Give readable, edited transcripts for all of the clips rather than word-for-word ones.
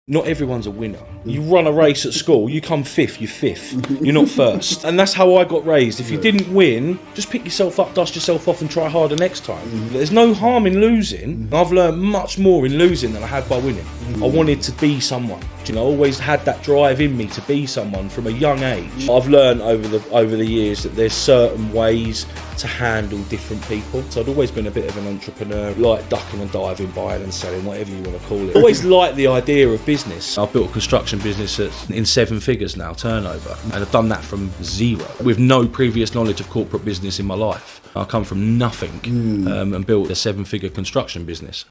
Not everyone's a winner. You run a race at school, you come fifth, you're fifth. You're not first. And that's how I got raised. If you didn't win, just pick yourself up, dust yourself off and try harder next time. There's no harm in losing. I've learned much more in losing than I had by winning. I wanted to be someone. You know, I always had that drive in me to be someone from a young age. I've learned over the years that there's certain ways to handle different people. So I'd always been a bit of an entrepreneur, like ducking and diving, buying and selling, whatever you want to call it. Always liked the idea of business. I've built a construction business in 7 figures now, turnover, and I've done that from zero, with no previous knowledge of corporate business in my life. I come from nothing and built a 7-figure construction business.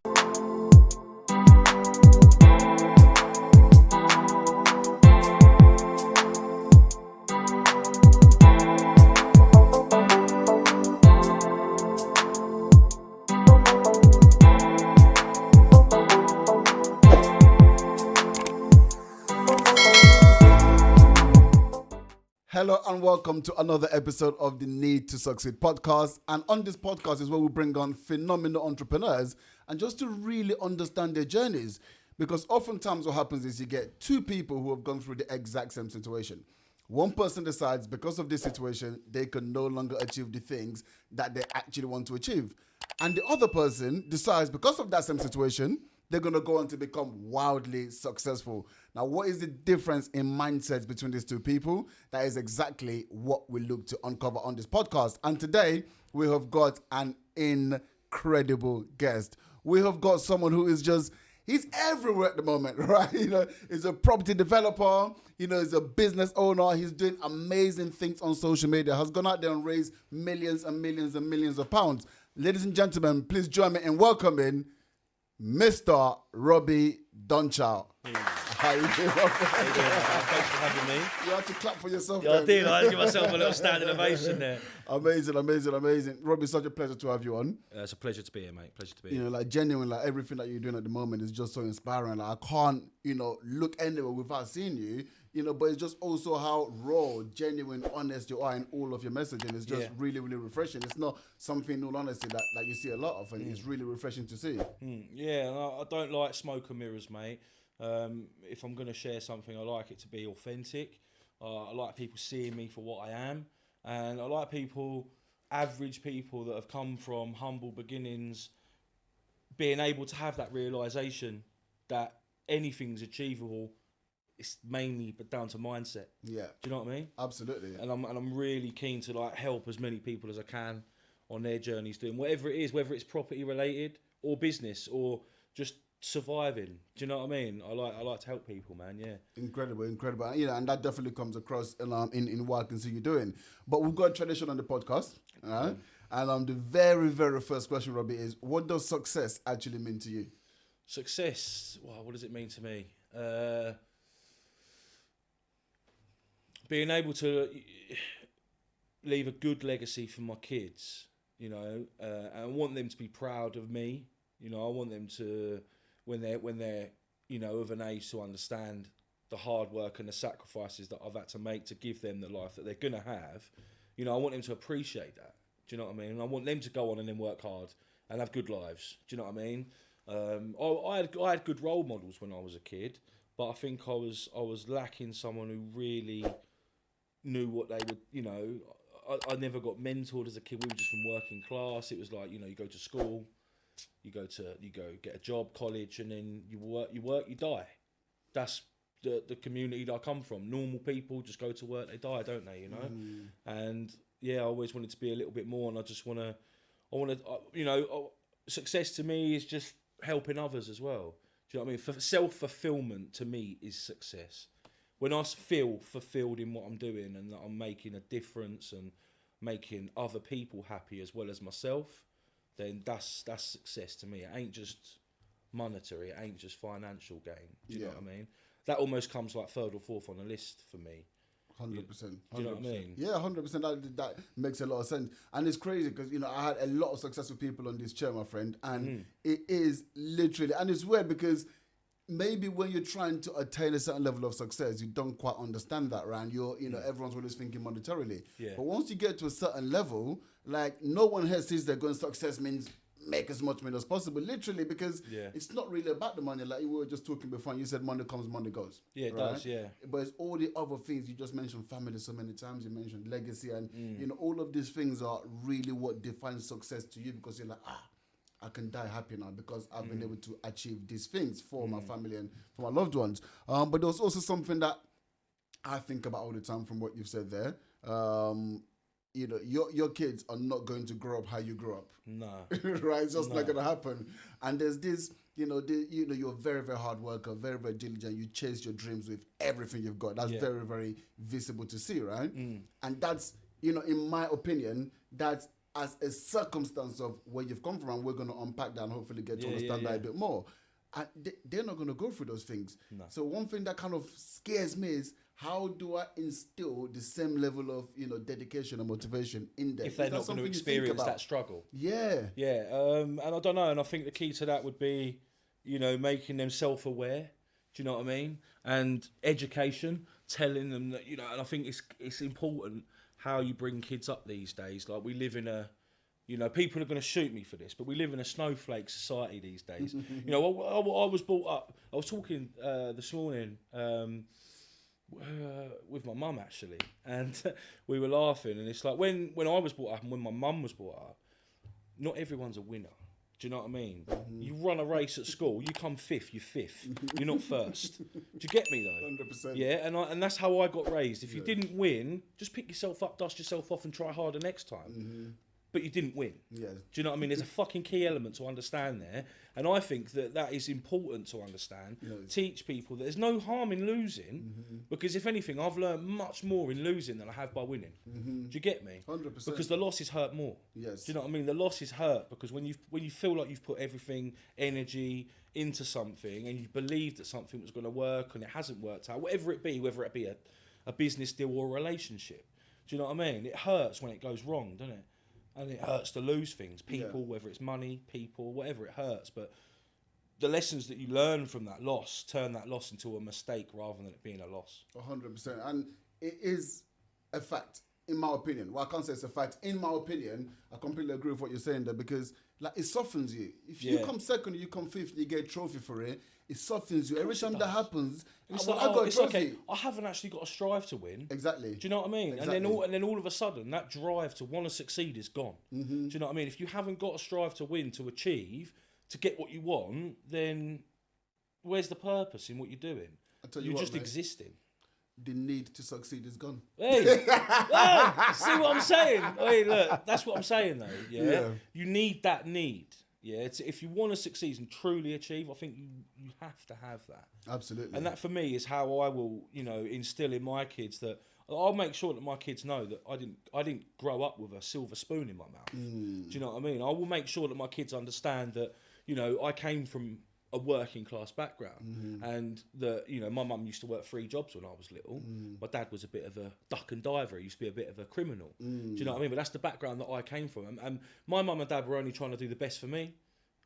Hello and welcome to another episode of the Need to Succeed podcast. And on this podcast is where we bring on phenomenal entrepreneurs and just to really understand their journeys. Because oftentimes what happens is you get 2 people who have gone through the exact same situation. One person decides because of this situation, they can no longer achieve the things that they actually want to achieve. And the other person decides because of that same situation, they're going to go on to become wildly successful. Now, what is the difference in mindsets between these 2 people? That is exactly what we look to uncover on this podcast. And today, we have got an incredible guest. We have got someone who is he's everywhere at the moment, right? You know, he's a property developer, you know, he's a business owner. He's doing amazing things on social media, has gone out there and raised millions and millions and millions of pounds. Ladies and gentlemen, please join me in welcoming Mr. Robbie Dunchow. How you doing? Thanks for having me. You had to clap for yourself. Yeah, I did. I had to give myself a little standing ovation there. Amazing. Robbie, such a pleasure to have you on. It's a pleasure to be here, mate. Pleasure to be here. You know, like genuine, like everything that you're doing at the moment is just so inspiring. Like I can't, look anywhere without seeing you. But it's just also how raw, genuine, honest you are in all of your messaging. It's just really, really refreshing. It's not something, in all honesty, that you see a lot of, and it's really refreshing to see. Yeah, I don't like smoke and mirrors, mate. If I'm going to share something, I like it to be authentic. I like people seeing me for what I am. And I like average people that have come from humble beginnings, being able to have that realisation that anything's achievable. It's mainly but down to mindset. Yeah. Do you know what I mean? Absolutely. And I'm really keen to help as many people as I can on their journeys doing whatever it is, whether it's property related or business or just surviving. Do you know what I mean? I like to help people, man. Yeah. Incredible. And that definitely comes across in what I can see you doing. But we've got a tradition on the podcast. And the very, very first question, Robbie, is what does success actually mean to you? Success? Wow, what does it mean to me? Being able to leave a good legacy for my kids, and I want them to be proud of me. I want them to, when they're of an age to understand the hard work and the sacrifices that I've had to make to give them the life that they're gonna have. I want them to appreciate that. Do you know what I mean? And I want them to go on and then work hard and have good lives. Do you know what I mean? I had good role models when I was a kid, but I think I was lacking someone who really knew what they would, I never got mentored as a kid. We were just from working class. It was like, you go to school, you go get a job, college, and then you work, you die. That's the community that I come from. Normal people just go to work, they die, don't they, And yeah, I always wanted to be a little bit more, and I want to, success to me is just helping others as well. Do you know what I mean? Self-fulfillment to me is success. When I feel fulfilled in what I'm doing and that I'm making a difference and making other people happy as well as myself, then that's success to me. It ain't just monetary. It ain't just financial gain. Do you know what I mean? That almost comes like 3rd or 4th on the list for me. 100%. Do you know what I mean? Yeah, 100%. That makes a lot of sense. And it's crazy because, I had a lot of successful people on this chair, my friend. And it is literally, and it's weird because maybe when you're trying to attain a certain level of success, you don't quite understand that, right? Everyone's always thinking monetarily. Yeah. But once you get to a certain level, like no one here sees they're going success means make as much money as possible, literally, because Yeah. it's not really about the money. Like we were just talking before, and you said money comes, money goes. Yeah, it right? does, yeah. But it's all the other things. You just mentioned family so many times. You mentioned legacy, and Mm. you know, all of these things are really what defines success to you, because you're like, I can die happy now because I've been able to achieve these things for my family and for my loved ones. But there's also something that I think about all the time from what you've said there. You know, your kids are not going to grow up how you grew up. No. Right? It's just not going to happen. And there's this, you know, you're a very, very hard worker, very, very diligent. You chase your dreams with everything you've got. That's very, very visible to see, right? And that's, you know, in my opinion, that's as a circumstance of where you've come from, and we're going to unpack that and hopefully get to understand that a bit more. And they're not going to go through those things. No. So one thing that kind of scares me is, how do I instill the same level of, you know, dedication and motivation in them? If they're not going to experience that struggle. Yeah. Yeah, and I don't know, and I think the key to that would be, you know, making them self-aware. Do you know what I mean? And education, telling them that, you know, and I think it's important how you bring kids up these days. Like, we live in a, you know, people are going to shoot me for this, but we live in a snowflake society these days. You know, I was brought up, I was talking this morning with my mum, actually, and we were laughing, and it's like, when I was brought up and when my mum was brought up, not everyone's a winner. Do you know what I mean? You run a race at school, you come fifth, you're fifth. You're not first. Do you get me though? 100%. Yeah, and that's how I got raised. If you didn't win, just pick yourself up, dust yourself off, and try harder next time. But you didn't win. Yeah. Do you know what I mean? There's a fucking key element to understand there, and I think that is important to understand. Teach people that there's no harm in losing, because if anything, I've learned much more in losing than I have by winning. Do you get me? 100%. Because the losses hurt more. Yes. Do you know what I mean? The losses hurt because when you feel like you've put everything, energy into something, and you believe that something was going to work and it hasn't worked out, whatever it be, whether it be a business deal or a relationship. Do you know what I mean? It hurts when it goes wrong, doesn't it? And it hurts to lose things, people, whether it's money, people, whatever, it hurts. But the lessons that you learn from that loss, turn that loss into a mistake rather than it being a loss. 100%. And it is a fact, in my opinion. Well, I can't say it's a fact. In my opinion, I completely agree with what you're saying there, because like, it softens you. If you come second, you come fifth, you get a trophy for it, it softens you. Every time that happens, I got a trophy. Okay, I haven't actually got to strive to win. Exactly. Do you know what I mean? Exactly. And then all of a sudden, that drive to want to succeed is gone. Do you know what I mean? If you haven't got to strive to win, to achieve, to get what you want, then where's the purpose in what you're doing? You're just existing. The need to succeed is gone. Hey, see what I'm saying? Hey, look, that's what I'm saying though. Yeah, you need that need. Yeah, if you want to succeed and truly achieve, I think you have to have that. Absolutely. And that for me is how I will, you know, instill in my kids that I'll make sure that my kids know that I didn't grow up with a silver spoon in my mouth. Do you know what I mean? I will make sure that my kids understand that, you know, I came from a working class background, and that, you know, my mum used to work 3 jobs when I was little. My dad was a bit of a duck and diver. He used to be a bit of a criminal. Do you know what I mean? But that's the background that I came from, and my mum and dad were only trying to do the best for me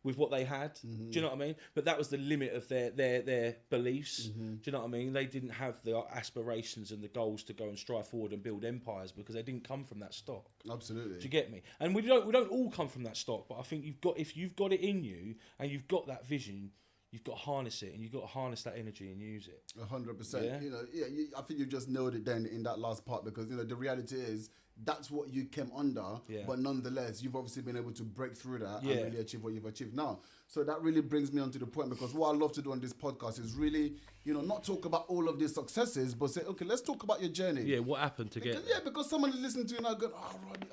with what they had. Do you know what I mean? But that was the limit of their beliefs. Do you know what I mean? They didn't have the aspirations and the goals to go and strive forward and build empires because they didn't come from that stock. Absolutely. Do you get me? And we don't all come from that stock, but I think if you've got it in you and you've got that vision, you've got to harness it, and you've got to harness that energy and use it. 100%. Yeah? You know, I think you just nailed it then in that last part, because, you know, the reality is that's what you came under, but nonetheless, you've obviously been able to break through that and really achieve what you've achieved now. So that really brings me on to the point, because what I love to do on this podcast is really, you know, not talk about all of these successes, but say, okay, let's talk about your journey. Yeah, what happened to get there? Yeah, because someone is listening to you now going, Robbie,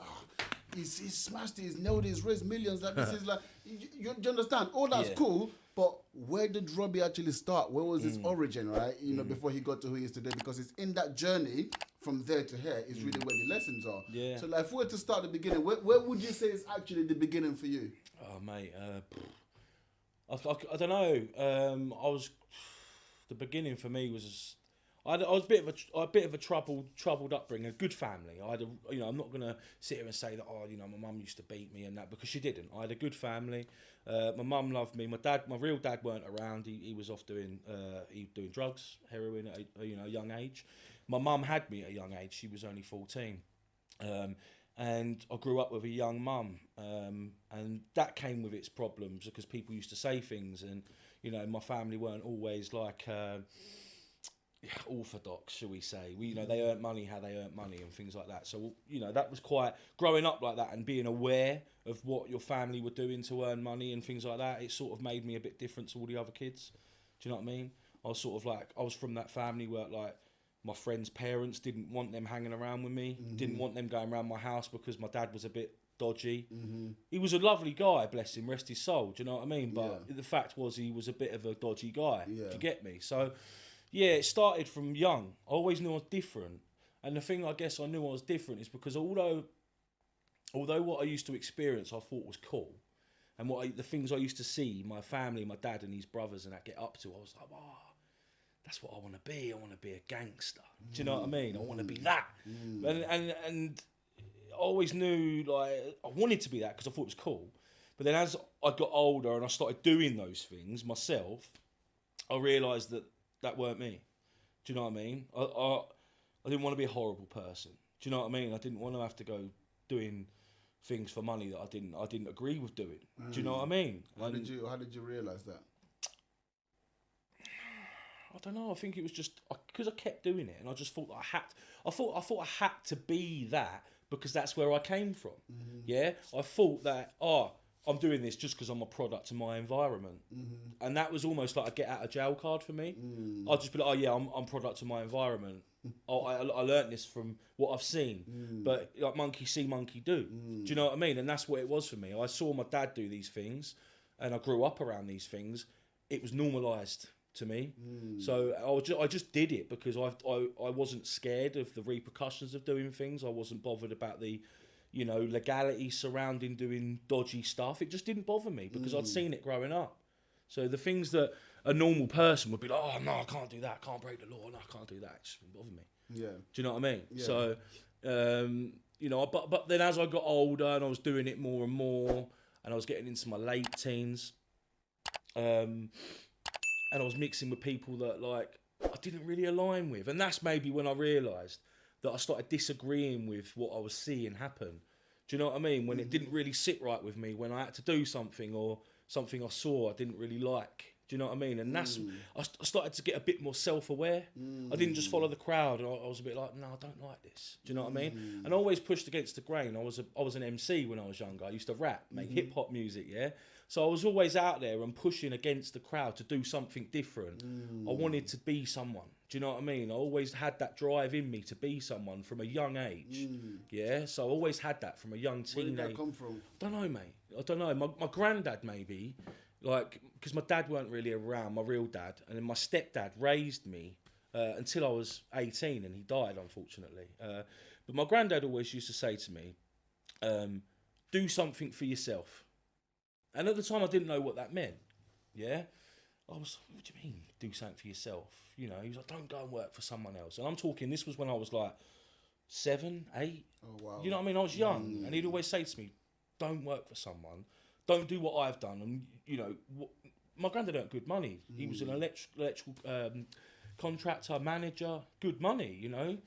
he's smashed it, he's nailed it, he's raised millions. Like, this is like, you understand? All that's cool, but where did Robbie actually start? Where was his origin, right? You know, before he got to who he is today, because it's in that journey from there to here is really where the lessons are. Yeah. So like, if we were to start the beginning, where would you say is actually the beginning for you? Oh, mate, I don't know. The beginning for me was, I was a bit of a troubled upbringing, a good family. I'm not gonna sit here and say that, my mum used to beat me and that, because she didn't. I had a good family. My mum loved me. My real dad weren't around. He was off doing drugs, heroin at a young age. My mum had me at a young age. She was only 14. And I grew up with a young mum, and that came with its problems because people used to say things, and my family weren't always like orthodox, shall we say. They earned money how they earned money and things like that. So that was quite growing up like that and being aware of what your family were doing to earn money and things like that. It sort of made me a bit different to all the other kids. Do you know what I mean? I was from that family where like my friends' parents didn't want them hanging around with me, didn't want them going around my house because my dad was a bit dodgy. He was a lovely guy, bless him, rest his soul, do you know what I mean? But the fact was he was a bit of a dodgy guy, do you get me? So, yeah, it started from young. I always knew I was different. And the thing I guess I knew I was different is because although what I used to experience I thought was cool, and the things I used to see, my family, my dad and his brothers and that get up to, I was like, that's what I want to be. I want to be a gangster. Do you know what I mean? I want to be that. And I always knew like I wanted to be that because I thought it was cool. But then as I got older and I started doing those things myself, I realised that weren't me. Do you know what I mean? I didn't want to be a horrible person. Do you know what I mean? I didn't want to have to go doing things for money that I didn't agree with doing. Do you know what I mean? How did you realise that? I don't know. I think it was just because I kept doing it, and I just thought I thought I had to be that because that's where I came from. Yeah, I thought that I'm doing this just because I'm a product of my environment, and that was almost like a get out of jail card for me. I'd just be like, I'm product of my environment. I learnt this from what I've seen, but like monkey see, monkey do. Do you know what I mean? And that's what it was for me. I saw my dad do these things, and I grew up around these things. It was normalised to me, so I just did it because I wasn't scared of the repercussions of doing things. I wasn't bothered about the legality surrounding doing dodgy stuff. It just didn't bother me because I'd seen it growing up. So the things that a normal person would be like, oh no, I can't do that, can't break the law, no, I can't do that, it just didn't bother me. Yeah. Do you know what I mean? Yeah. So but then as I got older and I was doing it more and more, and I was getting into my late teens, and I was mixing with people that like I didn't really align with, and that's maybe when I realised that I started disagreeing with what I was seeing happen. Do you know what I mean? When it didn't really sit right with me, when I had to do something or something I saw I didn't really like. Do you know what I mean? And that's I started to get a bit more self-aware. I didn't just follow the crowd. I was a bit like, no, I don't like this. Do you know what I mean? And I always pushed against the grain. I was an MC when I was younger. I used to rap, make hip hop music, yeah. So I was always out there and pushing against the crowd to do something different. I wanted to be someone. Do you know what I mean? I always had that drive in me to be someone from a young age. Yeah, so I always had that from a young teenager. Where did that come from? I don't know, mate. I don't know. My granddad maybe, like, because my dad weren't really around, my real dad, and then my stepdad raised me until I was 18, and he died, unfortunately. But my granddad always used to say to me, do something for yourself. And at the time, I didn't know what that meant. Yeah? I was, what do you mean, do something for yourself? You know, he was like, don't go and work for someone else. And I'm talking, this was when I was like 7, 8. Oh, wow. You know what I mean? I was young. And he'd always say to me, don't work for someone. Don't do what I've done. And, you know, my granddad earned good money. He was an electrical contractor, manager, good money, you know.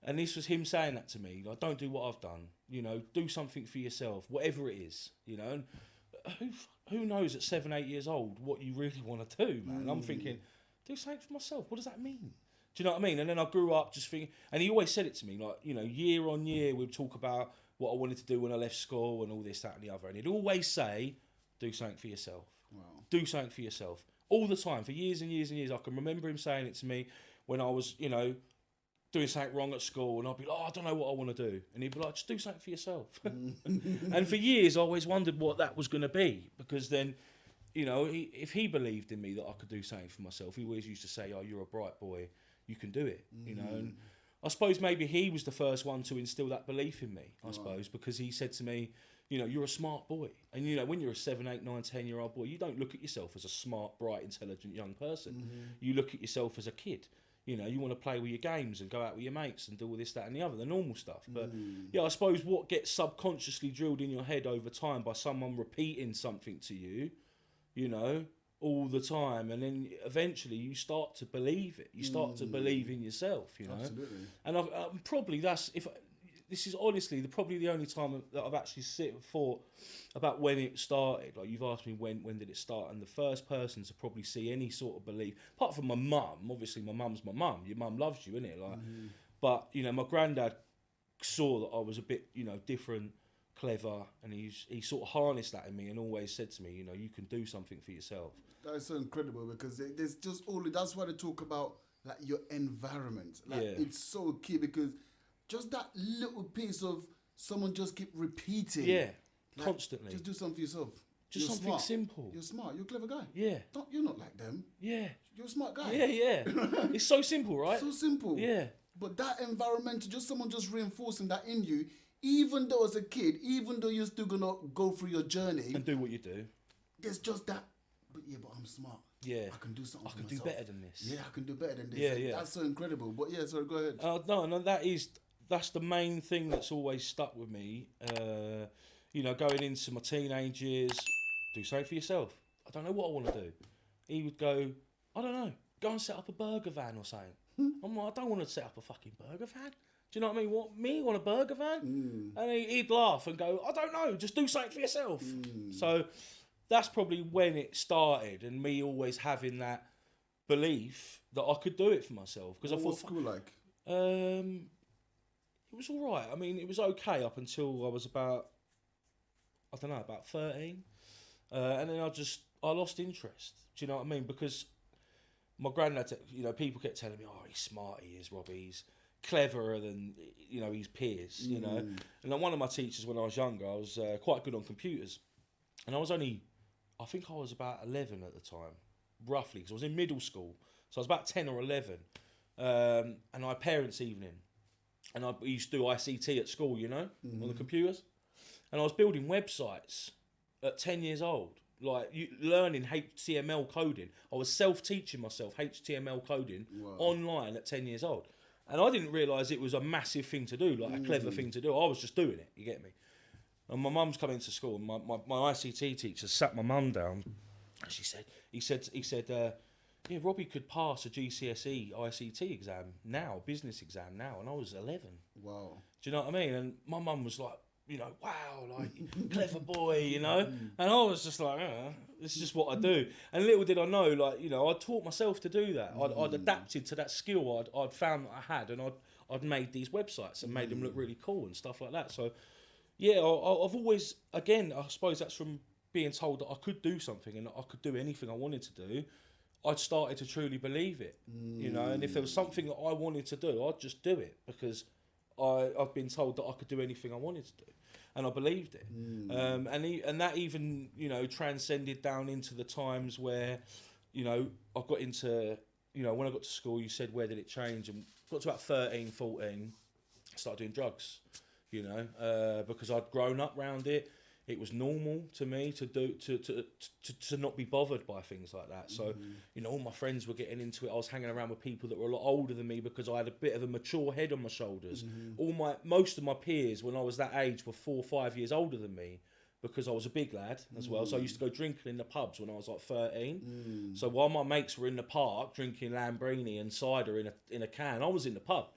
And this was him saying that to me, like, don't do what I've done. You know, do something for yourself, whatever it is, you know. And who knows at 7, 8 years old what you really want to do, man? I'm thinking, do something for myself. What does that mean? Do you know what I mean? And then I grew up just thinking, and he always said it to me, like, you know, year on year we'd talk about what I wanted to do when I left school and all this, that and the other. And he'd always say, do something for yourself. Wow. Do something for yourself. All the time, for years and years and years. I can remember him saying it to me when I was, you know, doing something wrong at school, and I'd be like, I don't know what I want to do. And he'd be like, just do something for yourself. And for years, I always wondered what that was going to be, because then, you know, if he believed in me that I could do something for myself, he always used to say, oh, you're a bright boy, you can do it, you know. And I suppose maybe he was the first one to instill that belief in me, I suppose, because he said to me, you know, you're a smart boy. And, you know, when you're a 7, 8, 9, 10-year-old boy, you don't look at yourself as a smart, bright, intelligent young person. You look at yourself as a kid. You know, you want to play with your games and go out with your mates and do all this, that and the other, the normal stuff. But, yeah, I suppose what gets subconsciously drilled in your head over time by someone repeating something to you, you know, all the time, and then eventually you start to believe it. You start to believe in yourself, you know. Absolutely. And probably that's, this is honestly probably the only time that I've actually sit and thought about when it started. Like, you've asked me when did it start, and the first person to probably see any sort of belief, apart from my mum, obviously my mum's my mum. Your mum loves you, innit? Like, but you know, my granddad saw that I was a bit, you know, different, clever, and he sort of harnessed that in me and always said to me, you know, you can do something for yourself. That is so incredible, because there's just that's why they talk about like your environment. Like, it's so key, because just that little piece of someone just keep repeating. Yeah, like, constantly. Just do something for yourself. Just You're something smart. simple. You're smart. You're a clever guy. Yeah. You're not like them. Yeah. You're a smart guy. Yeah. It's so simple, right? So simple. Yeah. But that environment, just someone just reinforcing that in you, even though as a kid, even though you're still gonna go through your journey And do what you do. there's just that. But I'm smart. Yeah. I can do something. I can for do myself. better than this. Yeah, I can do better than this. Yeah. That's so incredible. But yeah, sorry, go ahead. No, that's the main thing that's always stuck with me. You know, going into my teenage years, do something for yourself. I don't know what I want to do. He would go, I don't know, go and set up a burger van or something. I'm like, I don't want to set up a fucking burger van. Do you know what I mean? What, me want a burger van? And he'd laugh and go, I don't know, just do something for yourself. So that's probably when it started, and me always having that belief that I could do it for myself. Because I thought, what's school like? it was all right. I mean, it was okay up until I was about 13. And then I lost interest. Do you know what I mean? Because my granddad, you know, people kept telling me, oh, he's smart, he is, Robbie. He's cleverer than, you know, his peers, you know. And then one of my teachers, when I was younger, I was quite good on computers. And I think I was about 11 at the time, roughly, because I was in middle school. So I was about 10 or 11. And I had parents' evening. And we used to do ICT at school, you know, on the computers. And I was building websites at 10 years old, like learning HTML coding. I was self-teaching myself HTML coding online at 10 years old. And I didn't realise it was a massive thing to do, like a clever thing to do. I was just doing it, you get me? And my mum's come into school, and my ICT teacher sat my mum down, and he said, yeah, Robbie could pass a GCSE ICT exam now, business exam now, and I was 11. Wow. Do you know what I mean? And my mum was like, you know, wow, like, clever boy, you know? And I was just like, this is just what I do. And little did I know, like, you know, I taught myself to do that. I'd adapted to that skill I'd found that I had, and I'd made these websites and made them look really cool and stuff like that. So, yeah, I've always, again, I suppose that's from being told that I could do something and that I could do anything I wanted to do. I'd started to truly believe it, you know, and if there was something that I wanted to do, I'd just do it, because I've been told that I could do anything I wanted to do, and I believed it. And that even, you know, transcended down into the times where, you know, I got into, you know, when I got to school, you said, where did it change? And got to about 13, 14, I started doing drugs, you know, because I'd grown up around it. It was normal to me to not be bothered by things like that. So, you know, all my friends were getting into it. I was hanging around with people that were a lot older than me because I had a bit of a mature head on my shoulders. Most of my peers, when I was that age, were 4 or 5 years older than me, because I was a big lad as well. So I used to go drinking in the pubs when I was like 13. So while my mates were in the park drinking Lambrini and cider in a can, I was in the pub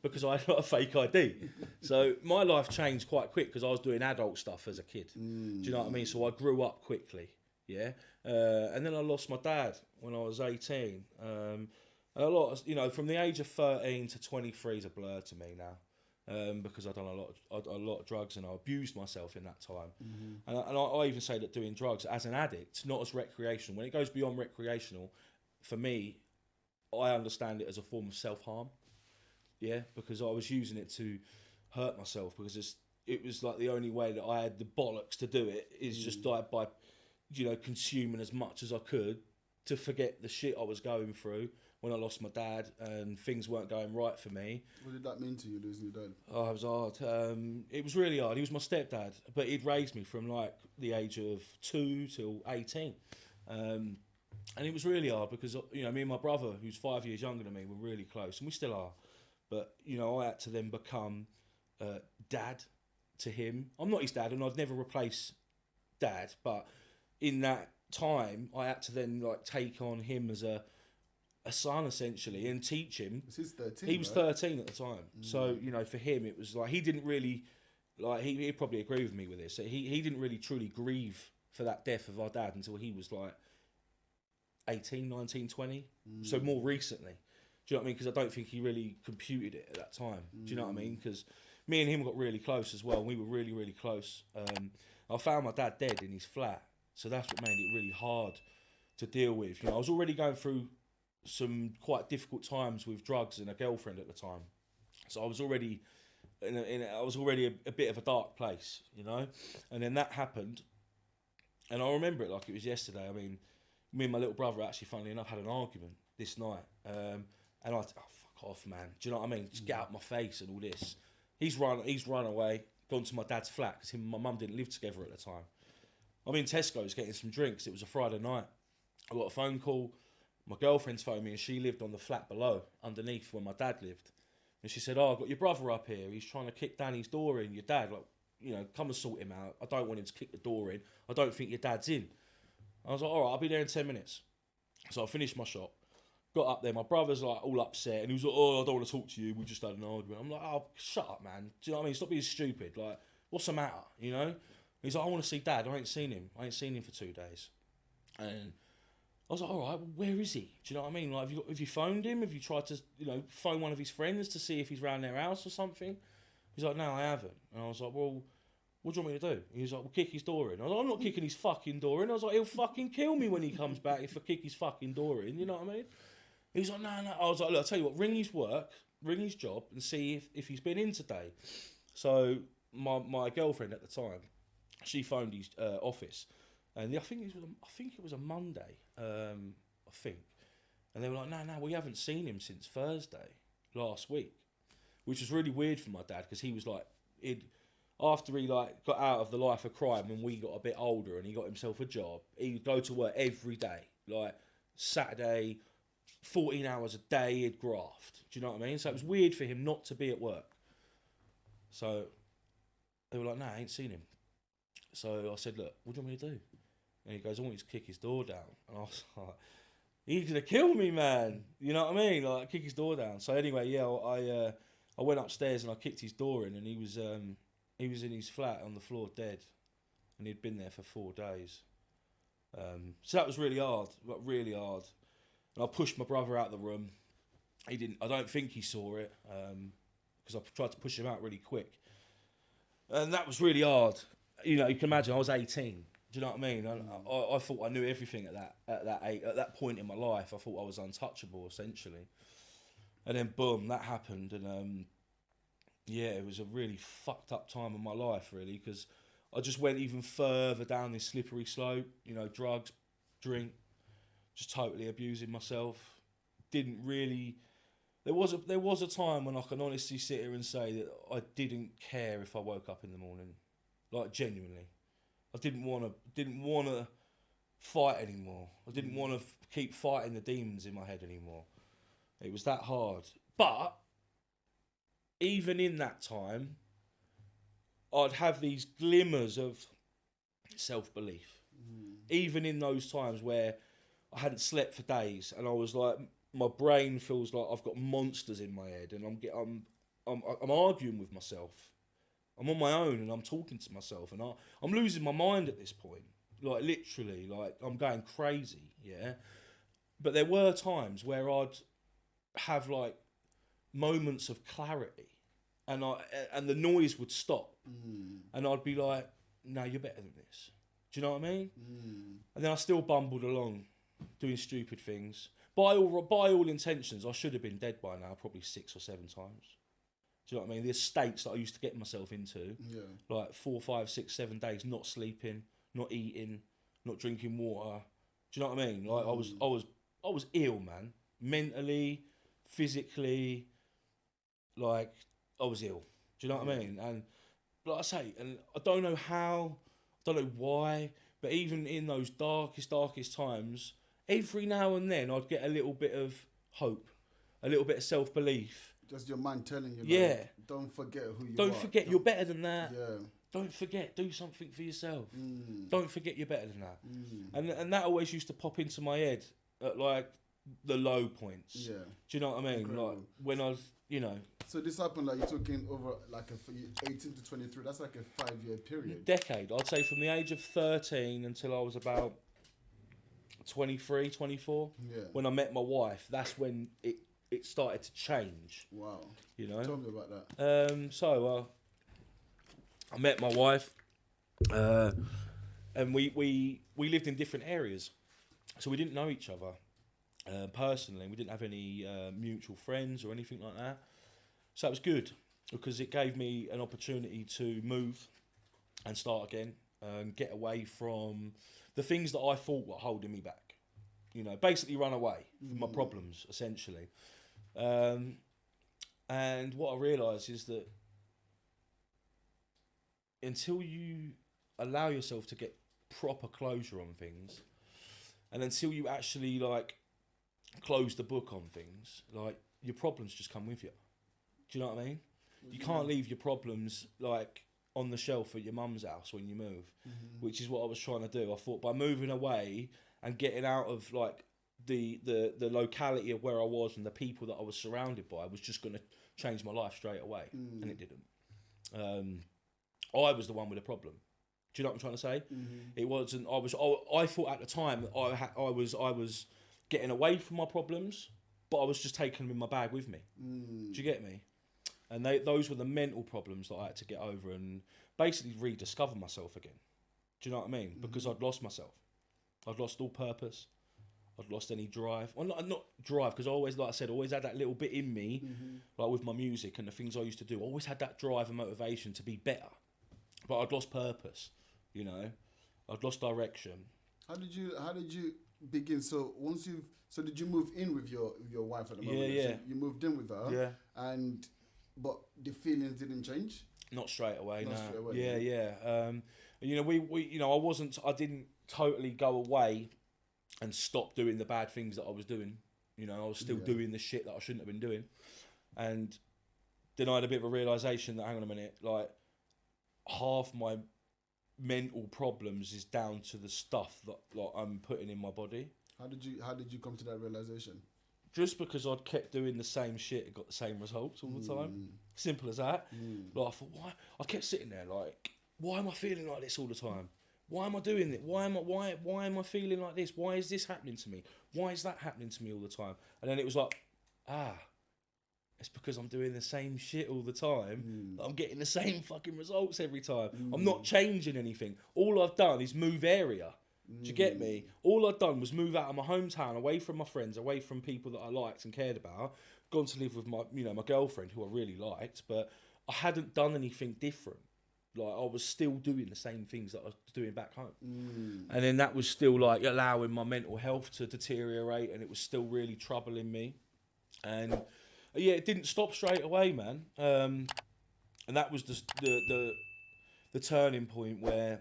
because I had a fake ID. So my life changed quite quick because I was doing adult stuff as a kid. Do you know what I mean? So I grew up quickly, yeah. And then I lost my dad when I was 18. And a lot of, you know, from the age of 13 to 23 is a blur to me now. Because I'd done a lot of drugs, and I abused myself in that time. And I even say that doing drugs as an addict, not as recreational. When it goes beyond recreational, for me, I understand it as a form of self-harm. Yeah, because I was using it to hurt myself, because it was like the only way that I had the bollocks to do it is just by, you know, consuming as much as I could to forget the shit I was going through when I lost my dad and things weren't going right for me. What did that mean to you, losing your dad? Oh, it was hard. It was really hard. He was my stepdad, but he'd raised me from like the age of 2 till 18. And it was really hard because, you know, me and my brother, who's 5 years younger than me, were really close, and we still are. But, you know, I had to then become dad to him. I'm not his dad, and I'd never replace dad, but in that time, I had to then like take on him as a son essentially and teach him. He's 13. He was 13 at the time, so you know, for him it was like he didn't really, like he'd probably agree with me with this. So he didn't really truly grieve for that death of our dad until he was like 18, 19, 20. So more recently. Do you know what I mean? Because I don't think he really computed it at that time. Do you know what I mean? Because me and him got really close as well. We were really, really close. I found my dad dead in his flat. So that's what made it really hard to deal with. You know, I was already going through some quite difficult times with drugs and a girlfriend at the time. So I was already a bit of a dark place, you know? And then that happened. And I remember it like it was yesterday. I mean, me and my little brother actually, funnily enough, had an argument this night. And I, fuck off, man. Do you know what I mean? Just get out my face and all this. He's run away, gone to my dad's flat because him and my mum didn't live together at the time. I'm in Tesco's getting some drinks. It was a Friday night. I got a phone call. My girlfriend's phoned me and she lived on the flat below, underneath where my dad lived. And she said, "Oh, I've got your brother up here. He's trying to kick Danny's door in. Your dad, like, you know, come and sort him out. I don't want him to kick the door in. I don't think your dad's in." I was like, "All right, I'll be there in 10 minutes." So I finished my shop. Got up there, my brother's like all upset and he was like, "Oh, I don't want to talk to you, we just had an argument." I'm like, "Oh, shut up, man. Do you know what I mean? Stop being stupid. Like, what's the matter, you know?" He's like, "I want to see Dad. I ain't seen him for 2 days." And I was like, "All right, well, where is he?" Do you know what I mean? Like, have you phoned him? Have you tried to, you know, phone one of his friends to see if he's round their house or something? He's like, "No, I haven't." And I was like, "Well, what do you want me to do?" He was like, "Well, kick his door in." I was like, "I'm not kicking his fucking door in." I was like, "He'll fucking kill me when he comes back if I kick his fucking door in." You know what I mean? He's like, "No, no." I was like, "Look, I'll tell you what, ring his work, ring his job and see if he's been in today." So my girlfriend at the time, she phoned his office, and I think it was a Monday, I think. And they were like, no, we haven't seen him since Thursday last week, which was really weird for my dad because he was like, after he like got out of the life of crime when we got a bit older and he got himself a job, he'd go to work every day, like Saturday, 14 hours a day he'd graft. Do you know what I mean? So it was weird for him not to be at work. So they were like, "No, I ain't seen him." So I said, "Look, what do you want me to do?" And he goes, "I want you to kick his door down." And I was like, "He's gonna kill me, man." You know what I mean? Like, kick his door down. So anyway, yeah, I went upstairs and I kicked his door in, and he was in his flat on the floor dead, and he'd been there for 4 days. So that was really hard, like really hard. And I pushed my brother out of the room. He didn't. I don't think he saw it because I tried to push him out really quick, and that was really hard. You know, you can imagine I was 18. Do you know what I mean? I thought I knew everything at that point in my life. I thought I was untouchable essentially, and then boom, that happened, and yeah, it was a really fucked up time in my life really because I just went even further down this slippery slope. You know, drugs, drink. Just totally abusing myself. Didn't really. There was a time when I can honestly sit here and say that I didn't care if I woke up in the morning, like genuinely. I didn't want to fight anymore. I didn't want to keep fighting the demons in my head anymore. It was that hard. But even in that time, I'd have these glimmers of self-belief. Even in those times where I hadn't slept for days, and I was like, my brain feels like I've got monsters in my head, and I'm arguing with myself. I'm on my own, and I'm talking to myself, and I'm losing my mind at this point, like literally, like I'm going crazy, yeah. But there were times where I'd have like moments of clarity, and the noise would stop, and I'd be like, "No, you're better than this." Do you know what I mean? And then I still bumbled along, doing stupid things. By all intentions, I should have been dead by now, probably 6 or 7 times. Do you know what I mean? The states that I used to get myself into, like 4, 5, 6, 7 days, not sleeping, not eating, not drinking water. Do you know what I mean? Like I was ill, man, mentally, physically. Like I was ill. Do you know what I mean? And like I say, and I don't know how, I don't know why, but even in those darkest times, every now and then I'd get a little bit of hope, a little bit of self-belief. Just your mind telling you, yeah, like, don't forget who you are. Don't forget you're better than that. Yeah. Don't forget, do something for yourself. Don't forget you're better than that. And that always used to pop into my head at like the low points. Yeah. Do you know what I mean? Incredible. Like when I was, you know, So this happened like you're talking over like 18 to 23. That's like a 5-year period. decade. I'd say from the age of 13 until I was about 23, 24. Yeah. When I met my wife, that's when it started to change. Wow. You know. Tell me about that. So I met my wife, and we lived in different areas, so we didn't know each other personally. We didn't have any mutual friends or anything like that. So it was good because it gave me an opportunity to move and start again and get away from the things that I thought were holding me back. You know, basically run away from my problems, essentially. And what I realised is that until you allow yourself to get proper closure on things, and until you actually like close the book on things, like your problems just come with you. Do you know what I mean? You can't leave your problems like on the shelf at your mum's house when you move, which is what I was trying to do. I thought by moving away and getting out of like the locality of where I was and the people that I was surrounded by was just going to change my life straight away, and it didn't. I was the one with a problem. Do you know what I'm trying to say? It wasn't. I thought at the time that I was getting away from my problems, but I was just taking them in my bag with me. Do you get me? And those were the mental problems that I had to get over and basically rediscover myself again. Do you know what I mean? Because I'd lost myself. I'd lost all purpose. I'd lost any drive. Well, not drive, because I always, like I said, always had that little bit in me, like with my music and the things I used to do. I always had that drive and motivation to be better. But I'd lost purpose, you know. I'd lost direction. How did you begin? So did you move in with your wife at the moment? Yeah. So you moved in with her. Yeah. But the feelings didn't change? Not straight away, Not no. straight away, Yeah. You know, we you know, I didn't totally go away and stop doing the bad things that I was doing. You know, I was still doing the shit that I shouldn't have been doing. And then I had a bit of a realisation that, hang on a minute, like, half my mental problems is down to the stuff that like I'm putting in my body. How did you come to that realization? Just because I'd kept doing the same shit and got the same results all the time. Simple as that. Like I thought, why? I kept sitting there like, why am I feeling like this all the time? Why am I doing it? Why am I feeling like this? Why is this happening to me? Why is that happening to me all the time? And then it was like, it's because I'm doing the same shit all the time. I'm getting the same fucking results every time. I'm not changing anything. All I've done is move area. Do you get me? All I've done was move out of my hometown, away from my friends, away from people that I liked and cared about. Gone to live with my girlfriend, who I really liked, but I hadn't done anything different. Like I was still doing the same things that I was doing back home. And then that was still like allowing my mental health to deteriorate, and it was still really troubling me. And yeah, it didn't stop straight away, man. And that was the turning point where,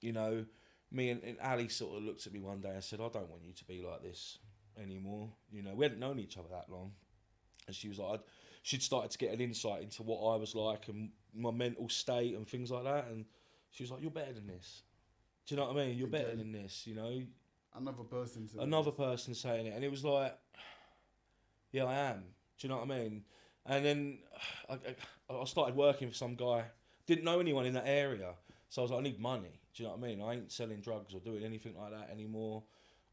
you know, me and Ali sort of looked at me one day and said, I don't want you to be like this anymore. You know, we hadn't known each other that long. And she was like, she'd started to get an insight into what I was like and my mental state and things like that. And she was like, you're better than this. Do you know what I mean? You're better than this, you know. Another person saying it. And it was like, yeah, I am. Do you know what I mean? And then I started working for some guy. Didn't know anyone in that area. So I was like, I need money. Do you know what I mean? I ain't selling drugs or doing anything like that anymore.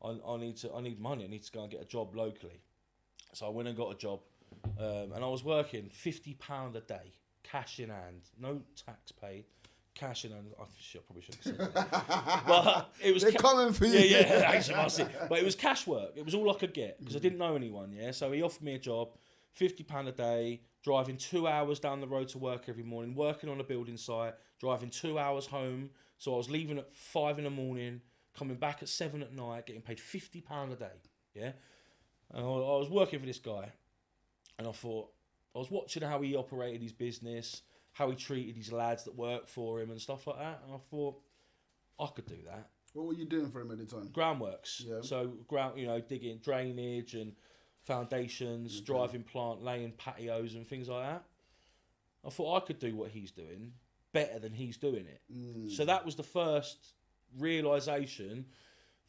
I need money. I need to go and get a job locally. So I went and got a job. And I was working £50 a day, cash in hand, no tax paid, cash in hand. I probably shouldn't have said that. But it was... They're coming for you. Yeah, actually, but it was cash work. It was all I could get because I didn't know anyone, yeah? So he offered me a job, £50 a day, driving 2 hours down the road to work every morning, working on a building site, driving 2 hours home. So I was leaving at 5 in the morning, coming back at 7 at night, getting paid £50 a day, yeah? And I was working for this guy, and I thought, I was watching how he operated his business, how he treated his lads that worked for him and stuff like that, and I thought, I could do that. What were you doing for him at the time? Groundworks. Yeah. So, digging drainage and foundations, driving plant, laying patios and things like that. I thought I could do what he's doing better than he's doing it. So that was the first realisation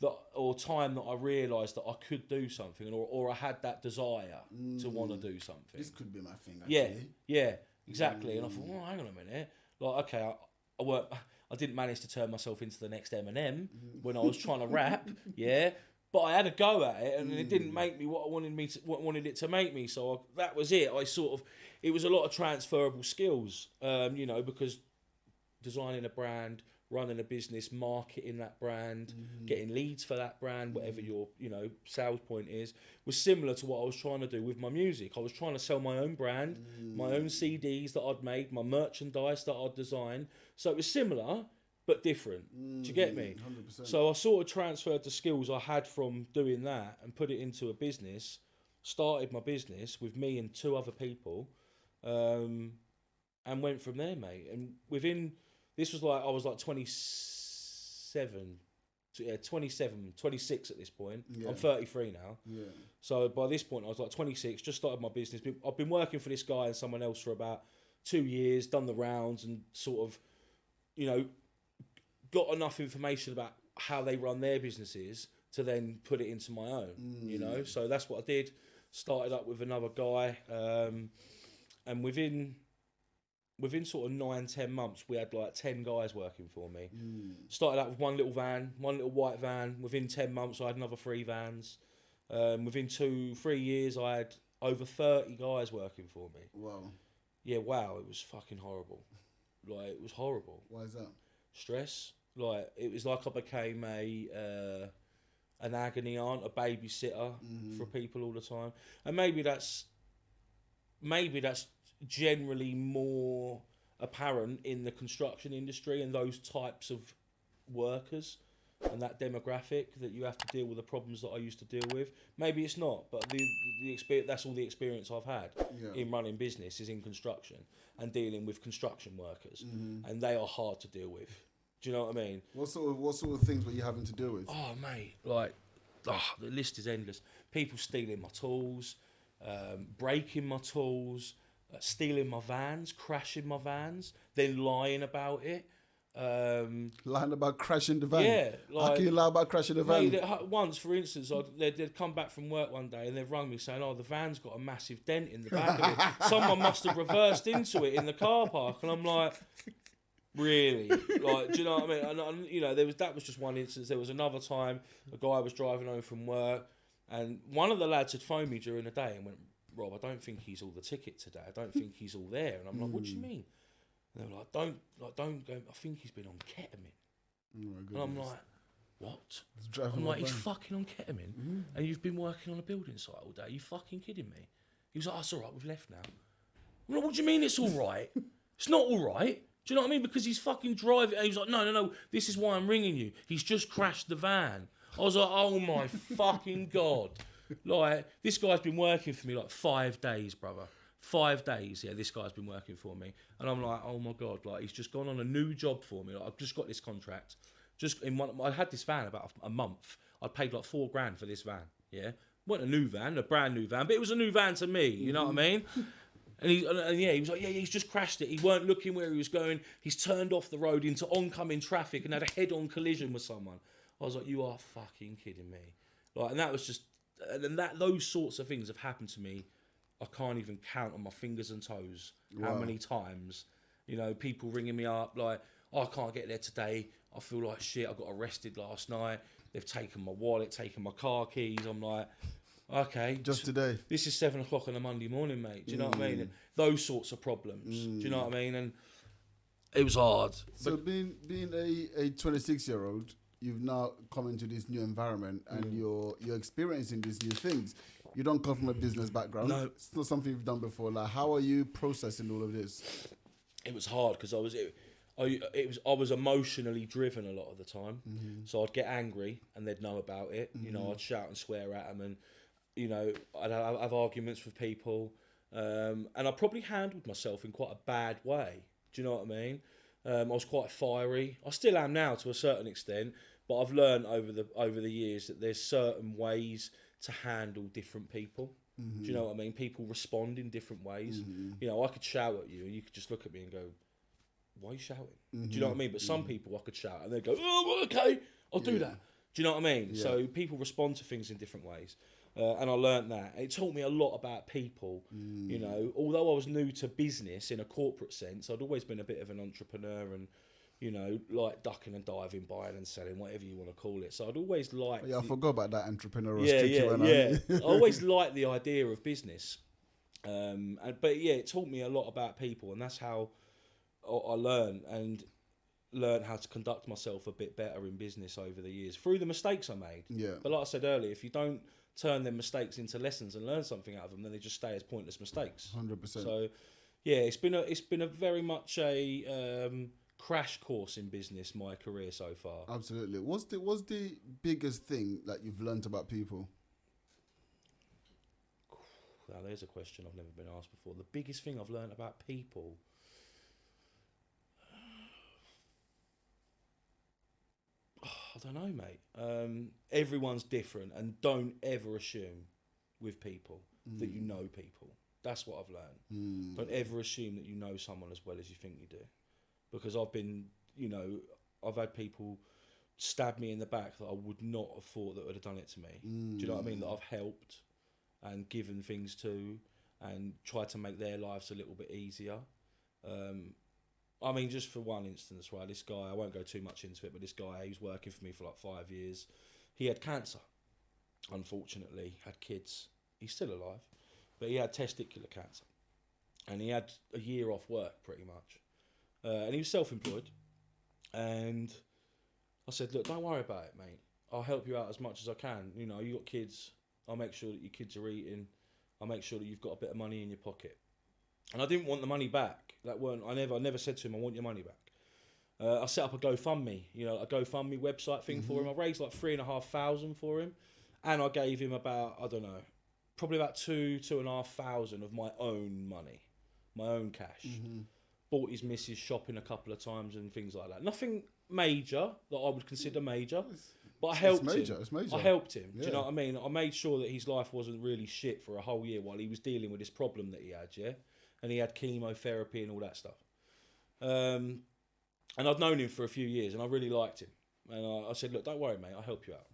time that I realised that I could do something, or I had that desire to want to do something. This could be my thing, actually. Yeah, exactly. And I thought, hang on a minute. Like, okay, I didn't manage to turn myself into the next Eminem when I was trying to rap, yeah. But I had a go at it, and it didn't make me what I wanted it to make me. So that was it. It was a lot of transferable skills, because designing a brand, running a business, marketing that brand, getting leads for that brand, whatever your sales point is, was similar to what I was trying to do with my music. I was trying to sell my own brand, my own CDs that I'd made, my merchandise that I'd designed. So it was similar but different. Do you get me? 100%. So I sort of transferred the skills I had from doing that and put it into a business. Started my business with me and 2 other people, and went from there, mate. And this was like, I was like 27, 26 at this point. Yeah. I'm 33 now. Yeah. So by this point, I was like 26, just started my business. I've been working for this guy and someone else for about 2 years, done the rounds and sort of, got enough information about how they run their businesses to then put it into my own, So that's what I did. Started up with another guy, and within sort of 9-10 months, we had like 10 guys working for me. Started out with one little white van. Within 10 months, I had another 3 vans. Within 2-3 years, I had over 30 guys working for me. Wow. Yeah, wow, it was fucking horrible. Like, it was horrible. Why is that? Stress. Like, it was like I became an agony aunt, a babysitter for people all the time. And maybe that's generally more apparent in the construction industry and those types of workers and that demographic, that you have to deal with the problems that I used to deal with. Maybe it's not, but the experience, that's all the experience I've had in running business is in construction and dealing with construction workers, and they are hard to deal with. Do you know what I mean? What sort of things were you having to deal with? Oh, mate, the list is endless. People stealing my tools, breaking my tools, stealing my vans, crashing my vans, then lying about it. Lying about crashing the van? Yeah. How can you lie about crashing the van? Mate, once, for instance, they'd come back from work one day and they've rung me saying, the van's got a massive dent in the back of it. Someone must have reversed into it in the car park. And I'm like, really? Like, do you know what I mean? And that was just one instance. There was another time a guy was driving home from work and one of the lads had phoned me during the day and went, Rob, I don't think he's all the ticket today. I don't think he's all there. And I'm like, what do you mean? And they were like, don't go. I think he's been on ketamine. And I'm like, what? I'm like, he's fucking on ketamine, and you've been working on a building site all day. Are you fucking kidding me? He was like, it's all right, we've left now. I'm like, what do you mean it's all right? It's not all right. Do you know what I mean? Because he's fucking driving. And he was like, no, this is why I'm ringing you. He's just crashed the van. I was like, oh my fucking God. Like, this guy's been working for me like 5 days, brother. 5 days, yeah, this guy's been working for me. And I'm like, oh my God, like, he's just gone on a new job for me. Like, I've just got this contract. I had this van about a month. I paid like $4,000 for this van, yeah? Wasn't a new van, a brand new van, but it was a new van to me, you know what I mean? And he was like, he's just crashed it. He weren't looking where he was going. He's turned off the road into oncoming traffic and had a head-on collision with someone. I was like, you are fucking kidding me. Like, and that was just, and those sorts of things have happened to me. I can't even count on my fingers and toes how many times, people ringing me up like, I can't get there today. I feel like shit. I got arrested last night. They've taken my wallet, taken my car keys. I'm like, okay. Just today. This is 7 o'clock on a Monday morning, mate. Do you know what I mean? And those sorts of problems. Do you know what I mean? And it was hard. So being a 26-year-old, you've now come into this new environment and you're experiencing these new things. You don't come from a business background. No. It's not something you've done before. Like, how are you processing all of this? It was hard because I was emotionally driven a lot of the time. So I'd get angry and they'd know about it. I'd shout and swear at them and, I'd have arguments with people. And I probably handled myself in quite a bad way. Do you know what I mean? I was quite fiery. I still am now to a certain extent, but I've learned over the years that there's certain ways to handle different people. Do you know what I mean? People respond in different ways. I could shout at you and you could just look at me and go, why are you shouting? Do you know what I mean? But some people I could shout and they'd go, oh, okay, I'll do that. Do you know what I mean? Yeah. So people respond to things in different ways. And I learnt that. It taught me a lot about people. You know, although I was new to business in a corporate sense, I'd always been a bit of an entrepreneur and, you know, like ducking and diving, buying and selling, whatever you want to call it. So I'd always like... Yeah, I forgot about that entrepreneurial Yeah. I always liked the idea of business. But yeah, it taught me a lot about people, and that's how I learned how to conduct myself a bit better in business over the years through the mistakes I made. Yeah. But like I said earlier, if you don't turn them mistakes into lessons and learn something out of them, then they just stay as pointless mistakes. 100%. So yeah, it's been a very much a crash course in business, my career so far. Absolutely. What's the biggest thing that you've learned about people? Now there's a question I've never been asked before. The biggest thing I've learned about people. I don't know, mate. Everyone's different, and don't ever assume with people that you know people. That's what I've learned. Don't ever assume that you know someone as well as you think you do, because I've been, you know, I've had people stab me in the back that I would not have thought that would have done it to me. Do you know what I mean? That I've helped and given things to and tried to make their lives a little bit easier. I mean, just for one instance, right, this guy, I won't go too much into it, but this guy, he was working for me for like 5 years. He had cancer, unfortunately, had kids. He's still alive, but he had testicular cancer. And he had a year off work, pretty much. And he was self-employed. And I said, look, don't worry about it, mate. I'll help you out as much as I can. You know, you got kids. I'll make sure that your kids are eating. I'll make sure that you've got a bit of money in your pocket. And I didn't want the money back. I never said to him, I want your money back. I set up a GoFundMe, a GoFundMe website thing for him. I raised like 3,500 for him. And I gave him about, I don't know, probably about 2,500 of my own money, my own cash. Bought his missus shopping a couple of times and things like that. Nothing major that I would consider major, but I helped him. It's major. I helped him. Yeah. Do you know what I mean? I made sure that his life wasn't really shit for a whole year while he was dealing with this problem that he had, yeah? And he had chemotherapy and all that stuff. And I'd known him for a few years and I really liked him. And I said, look, don't worry, mate, I'll help you out.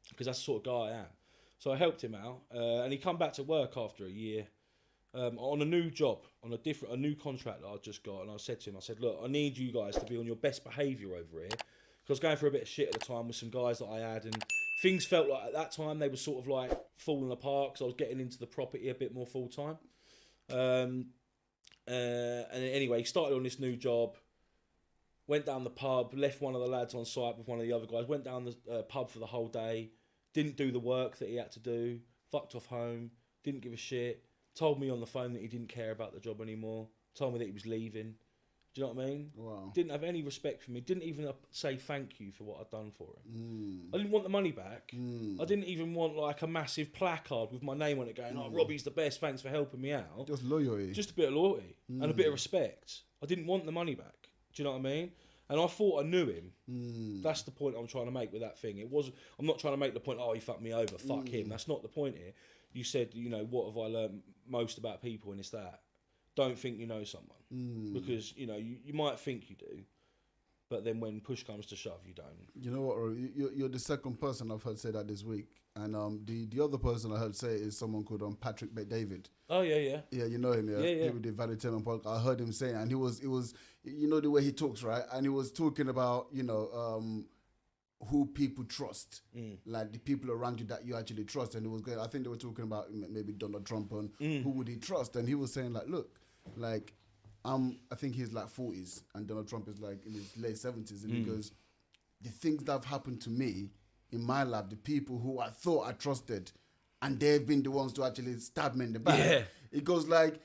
Because that's the sort of guy I am. So I helped him out. And he come back to work after a year on a new job, on a new contract that I just got. And I said to him, look, I need you guys to be on your best behaviour over here. Because I was going through a bit of shit at the time with some guys that I had. And things felt like at that time they were sort of like falling apart because I was getting into the property a bit more full time. And anyway, he started on this new job, went down the pub, left one of the lads on site with one of the other guys, went down the pub for the whole day, didn't do the work that he had to do, fucked off home, didn't give a shit, told me on the phone that he didn't care about the job anymore, told me that he was leaving. Do you know what I mean? Wow. Didn't have any respect for me, didn't even say thank you for what I'd done for him. I didn't want the money back. I didn't even want like a massive placard with my name on it going, oh, Robbie's the best, thanks for helping me out. Just loyalty. Just a bit of loyalty and a bit of respect. I didn't want the money back. Do you know what I mean? And I thought I knew him. That's the point I'm trying to make with that thing. I'm not trying to make the point, oh, he fucked me over, fuck him. That's not the point here. You said, what have I learned most about people, and it's that. Don't think you know someone. Because, you might think you do, but then when push comes to shove, you don't. You know what, Rory? You're the second person I've heard say that this week. And the other person I heard say is someone called Patrick David. Oh, yeah. Yeah, you know him, yeah? Yeah. He with the Value Term podcast. I heard him saying, and it was, the way he talks, right? And he was talking about, who people trust, like the people around you that you actually trust. And it was good. I think they were talking about maybe Donald Trump and who would he trust. And he was saying, like, look, like, I think he's like 40s and Donald Trump is like in his late 70s. And he goes, the things that have happened to me in my life, the people who I thought I trusted, and they've been the ones to actually stab me in the back. Yeah. It goes like,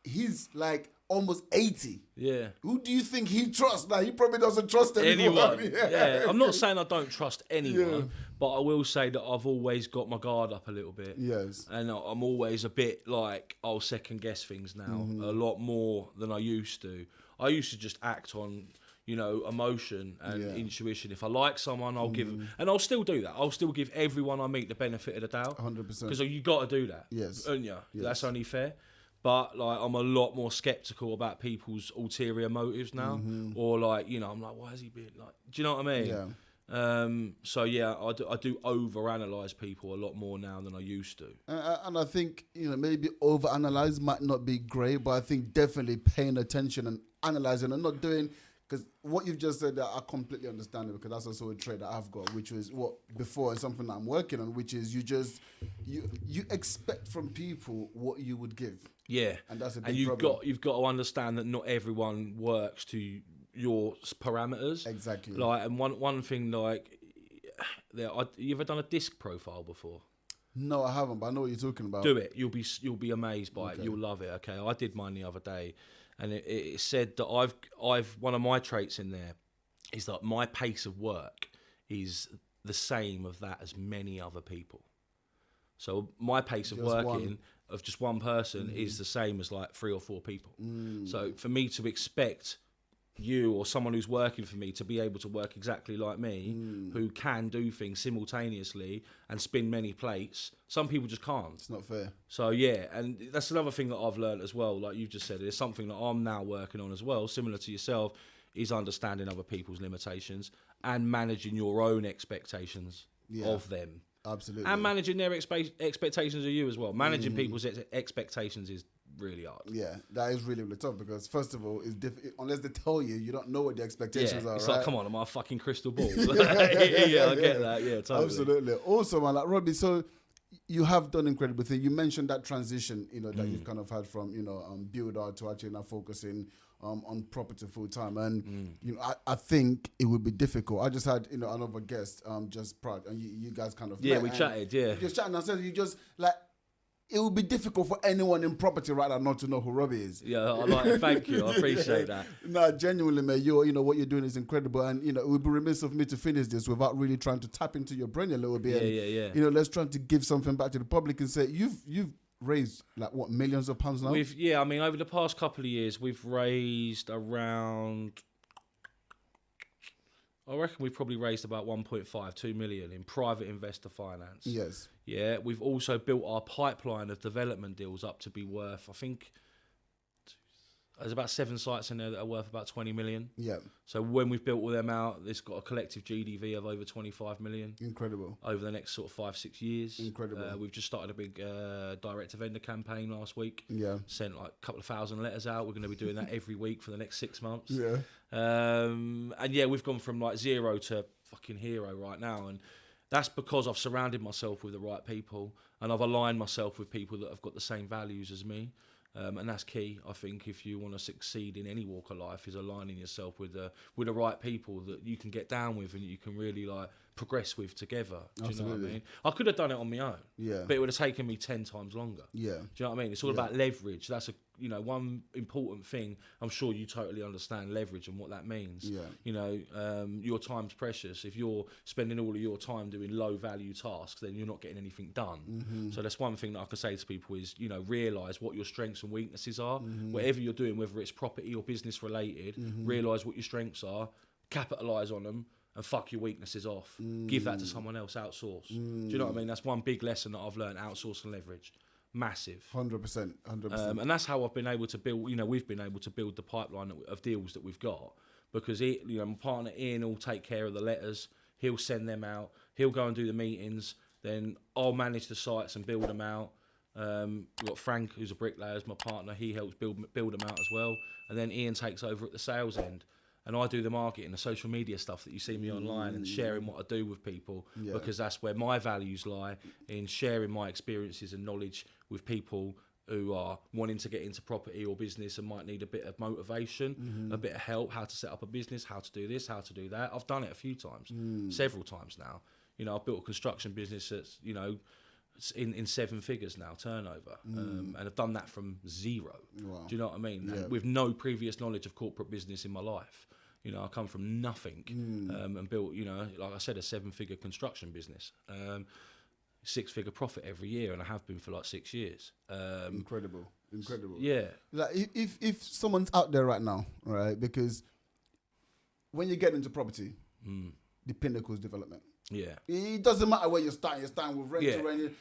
he's like almost 80. Yeah. Who do you think he trusts? Like, he probably doesn't trust anyone. Yeah. I'm not saying I don't trust anyone, but I will say that I've always got my guard up a little bit. Yes. And I'm always a bit like, I'll second guess things now a lot more than I used to. I used to just act on, emotion and intuition. If I like someone, I'll give them, and I'll still do that. I'll still give everyone I meet the benefit of the doubt. 100%. Because you got to do that. Yes. Don't you? Yes. That's only fair. But like, I'm a lot more skeptical about people's ulterior motives now, or like, I'm like, why has he been like? Do you know what I mean? Yeah. So yeah, I do overanalyze people a lot more now than I used to. And I think, maybe overanalyze might not be great, but I think definitely paying attention and analyzing and not doing, because what you've just said, I completely understand it, because that's also a trait that I've got, which was before, it's something that I'm working on, which is you expect from people what you would give. Yeah, and that's a big problem. You've got to understand that not everyone works to your parameters. Exactly. Like, and one thing, like, you ever done a disc profile before? No, I haven't, but I know what you're talking about. Do it. You'll be amazed by it. You'll love it. Okay, I did mine the other day, and it said that I've one of my traits in there is that my pace of work is the same of that as many other people. So my pace of working of just one person is the same as like 3 or 4 people. So for me to expect you or someone who's working for me to be able to work exactly like me, who can do things simultaneously and spin many plates, some people just can't. It's not fair. So yeah, and that's another thing that I've learned as well. Like you've just said, it's something that I'm now working on as well, similar to yourself, is understanding other people's limitations and managing your own expectations of them. Absolutely. And managing their expectations of you as well. Managing people's expectations is really hard. Yeah, that is really, really tough, because first of all, it's unless they tell you, you don't know what the expectations are. It's right? like, come on, am I a fucking crystal ball? I get that. Yeah, totally. Absolutely. Also, man, like Robbie, so you have done incredible things. You mentioned that transition, that you've kind of had from, builder to actually now focusing on property full time, and I think it would be difficult. I just had another guest just prior, and you guys kind of we chatted. Yeah, just chatting. I said you just like. It would be difficult for anyone in property right now not to know who Robbie is. Yeah, I like it. Thank you. I appreciate that. No, genuinely, man, what you're doing is incredible. And, it would be remiss of me to finish this without really trying to tap into your brain a little bit. Yeah. Let's try to give something back to the public and say, you've raised, like, what, millions of pounds now? Over the past couple of years, we've raised around... I reckon we've probably raised about 2 million in private investor finance. Yes. Yeah, we've also built our pipeline of development deals up to be worth, I think, there's about 7 sites in there that are worth about 20 million. Yeah. So when we've built all them out, it's got a collective GDV of over 25 million. Incredible. Over the next sort of 5-6 years. Incredible. We've just started a big direct-to-vendor campaign last week. Yeah. Sent like a couple of thousand letters out. We're going to be doing that every week for the next 6 months. Yeah. And yeah, we've gone from like 0 to fucking hero right now. And that's because I've surrounded myself with the right people, and I've aligned myself with people that have got the same values as me. And that's key, I think, if you want to succeed in any walk of life, is aligning yourself with the right people that you can get down with and you can really like progress with together. Do you know what I mean? I could have done it on my own, but it would have taken me 10 times longer. Yeah. Do you know what I mean? It's all about leverage. That's one important thing. I'm sure you totally understand leverage and what that means. Yeah. Your time's precious. If you're spending all of your time doing low value tasks, then you're not getting anything done. Mm-hmm. So that's one thing that I can say to people is, realise what your strengths and weaknesses are. Mm-hmm. Whatever you're doing, whether it's property or business related, realise what your strengths are, capitalise on them, and fuck your weaknesses off. Give that to someone else, outsource. Do you know what I mean? That's one big lesson that I've learned, outsource and leverage. Massive. 100%. And that's how I've been able to build, we've been able to build the pipeline of deals that we've got, because my partner Ian will take care of the letters. He'll send them out. He'll go and do the meetings. Then I'll manage the sites and build them out. We've got Frank, who's a bricklayer, is my partner. He helps build them out as well. And then Ian takes over at the sales end. And I do the marketing, the social media stuff that you see me online and sharing what I do with people, because that's where my values lie, in sharing my experiences and knowledge with people who are wanting to get into property or business and might need a bit of motivation, a bit of help, how to set up a business, how to do this, how to do that. I've done it a few times, several times now. I've built a construction business that's, in 7 figures now, turnover. And I've done that from 0. Wow. Do you know what I mean? Yeah. With no previous knowledge of corporate business in my life. I come from nothing and built, like I said, a 7-figure construction business. 6-figure profit every year, and I have been for like 6 years. Incredible. Yeah. Like if someone's out there right now, right, because when you get into property, the pinnacle is development. Yeah. It doesn't matter where you're starting. You're starting with rent to rent.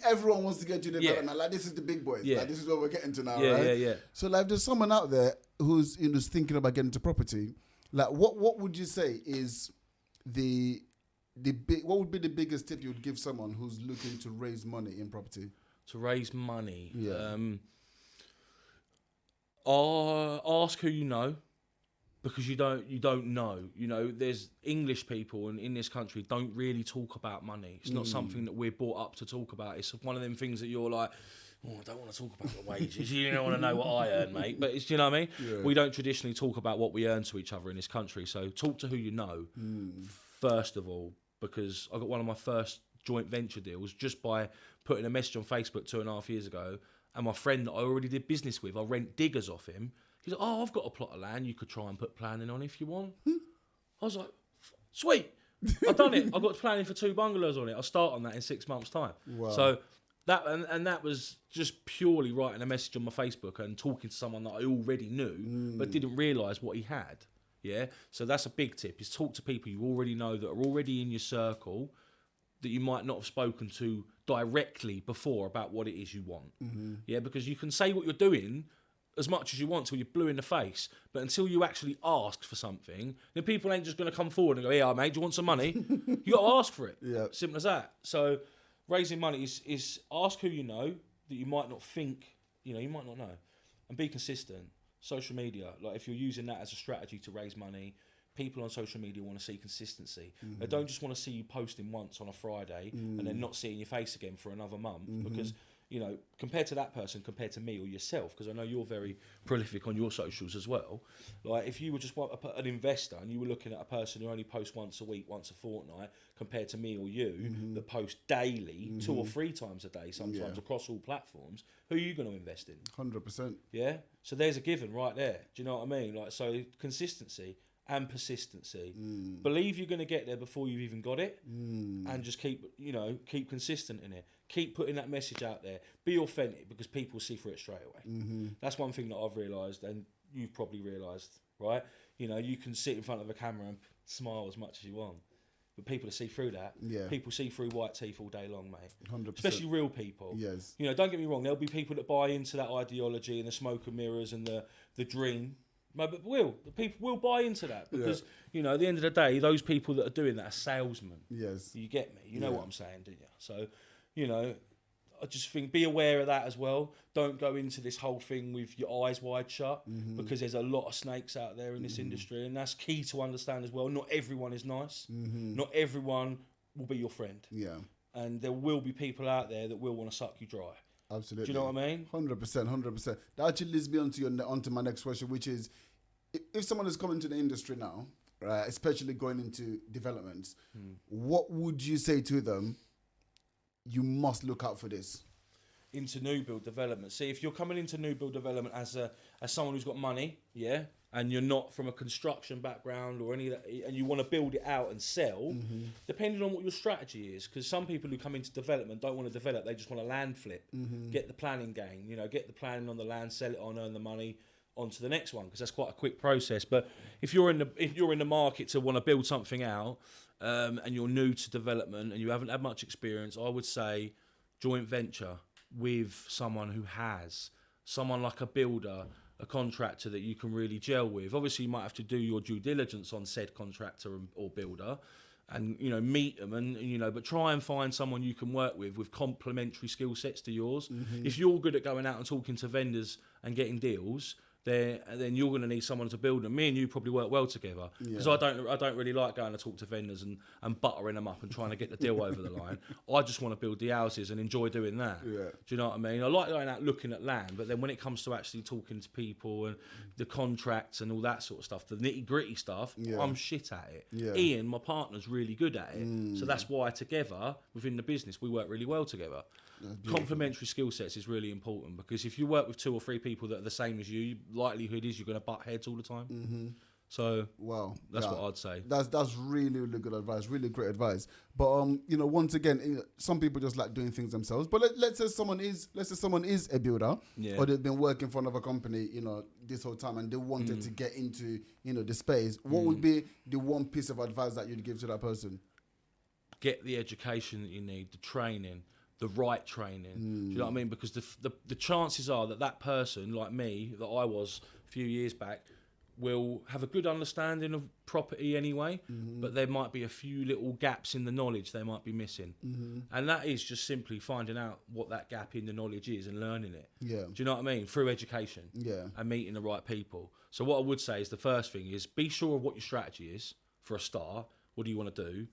Everyone wants to get to development. Yeah. Like, this is the big boys. Yeah. Like, this is what we're getting to now, right? Yeah. So, like, there's someone out there who's thinking about getting into property. Like, what would you say is what would be the biggest tip you would give someone who's looking to raise money in property? To raise money, Yeah. Ask who you know, because you don't know. You know, there's English people in this country don't really talk about money. It's not something that we're brought up to talk about. It's one of them things that you're like, oh, I don't want to talk about the wages. You don't want to know what I earn, mate. But it's, you know what I mean? Yeah. We don't traditionally talk about what we earn to each other in this country. So talk to who you know, first of all, because I got one of my first joint venture deals just by putting a message on Facebook 2.5 years ago. And my friend that I already did business with, I rent diggers off him. He's like, oh, I've got a plot of land you could try and put planning on if you want. I was like, sweet. I've done it. I've got planning for 2 bungalows on it. I'll start on that in 6 months' time. Wow. So that and that was just purely writing a message on my Facebook and talking to someone that I already knew but didn't realise what he had. Yeah. So that's a big tip, is talk to people you already know that are already in your circle that you might not have spoken to directly before about what it is you want. Yeah, because you can say what you're doing as much as you want till you're blue in the face, but until you actually ask for something, then people ain't just going to come forward and go, yeah, mate, do you want some money? You got to ask for it. Yeah. Simple as that. So raising money is ask who you know that you might not think, you might not know, and be consistent. Social media, like if you're using that as a strategy to raise money, people on social media want to see consistency. They don't just want to see you posting once on a Friday and then not seeing your face again for another month, because compared to that person, compared to me or yourself, because I know you're very prolific on your socials as well. Like if you were just an investor and you were looking at a person who only posts once a week, once a fortnight, compared to me or you that post daily, 2 or 3 times a day, sometimes across all platforms, who are you going to invest in? 100%. Yeah. So there's a given right there. Do you know what I mean? Like, so consistency and persistency. Believe you're going to get there before you've even got it, and just keep consistent in it. Keep putting that message out there. Be authentic, because people see through it straight away. That's one thing that I've realised, and you've probably realised, right? You can sit in front of a camera and smile as much as you want, but people see through that. Yeah. People see through white teeth all day long, mate. 100%. Especially real people. Yes. Don't get me wrong. There'll be people that buy into that ideology and the smoke and mirrors and the dream. No, but the people will buy into that, because at the end of the day, those people that are doing that are salesmen. Yes. You get me? You know what I'm saying, do you? So, I just think be aware of that as well. Don't go into this whole thing with your eyes wide shut, because there's a lot of snakes out there in this industry, and that's key to understand as well. Not everyone is nice. Not everyone will be your friend. Yeah. And there will be people out there that will want to suck you dry. Absolutely. Do you know what I mean? 100%. That actually leads me onto my next question, which is, if someone is coming to the industry now, right, especially going into developments, what would you say to them? You must look out for this. Into new build development. See, if you're coming into new build development as someone who's got money, and you're not from a construction background or any of that, and you want to build it out and sell, depending on what your strategy is, because some people who come into development don't want to develop, they just want to land flip, get the planning game, get the planning on the land, sell it on, earn the money, onto the next one, because that's quite a quick process. But if you're in the market to want to build something out, and you're new to development and you haven't had much experience, I would say joint venture with someone who has, someone like a builder, a contractor that you can really gel with. Obviously, you might have to do your due diligence on said contractor or builder, and meet them, and but try and find someone you can work with complementary skill sets to yours. If you're good at going out and talking to vendors and getting deals, then you're going to need someone to build them. Me and you probably work well together, because I don't really like going to talk to vendors and buttering them up and trying to get the deal over the line. I just want to build the houses and enjoy doing that. Do you know what I mean? I like going out looking at land, but then when it comes to actually talking to people and the contracts and all that sort of stuff, the nitty gritty stuff, I'm shit at it. Ian, my partner's really good at it, so that's why together within the business we work really well together. Complementary skill sets is really important, because if you work with 2 or 3 people that are the same as you, likelihood is you're going to butt heads all the time. So that's what I'd say. That's really, really good advice, really great advice. But once again, some people just like doing things themselves. But let's say someone is a builder, or they've been working for another company, this whole time, and they wanted to get into the space. What would be the one piece of advice that you'd give to that person? Get the education that you need, the training, the right training. Do you know what I mean? Because the chances are that person, like me, that I was a few years back, will have a good understanding of property anyway, but there might be a few little gaps in the knowledge they might be missing. And that is just simply finding out what that gap in the knowledge is and learning it. Yeah. Do you know what I mean? Through education and meeting the right people. So what I would say is the first thing is be sure of what your strategy is for a start. What do you want to do?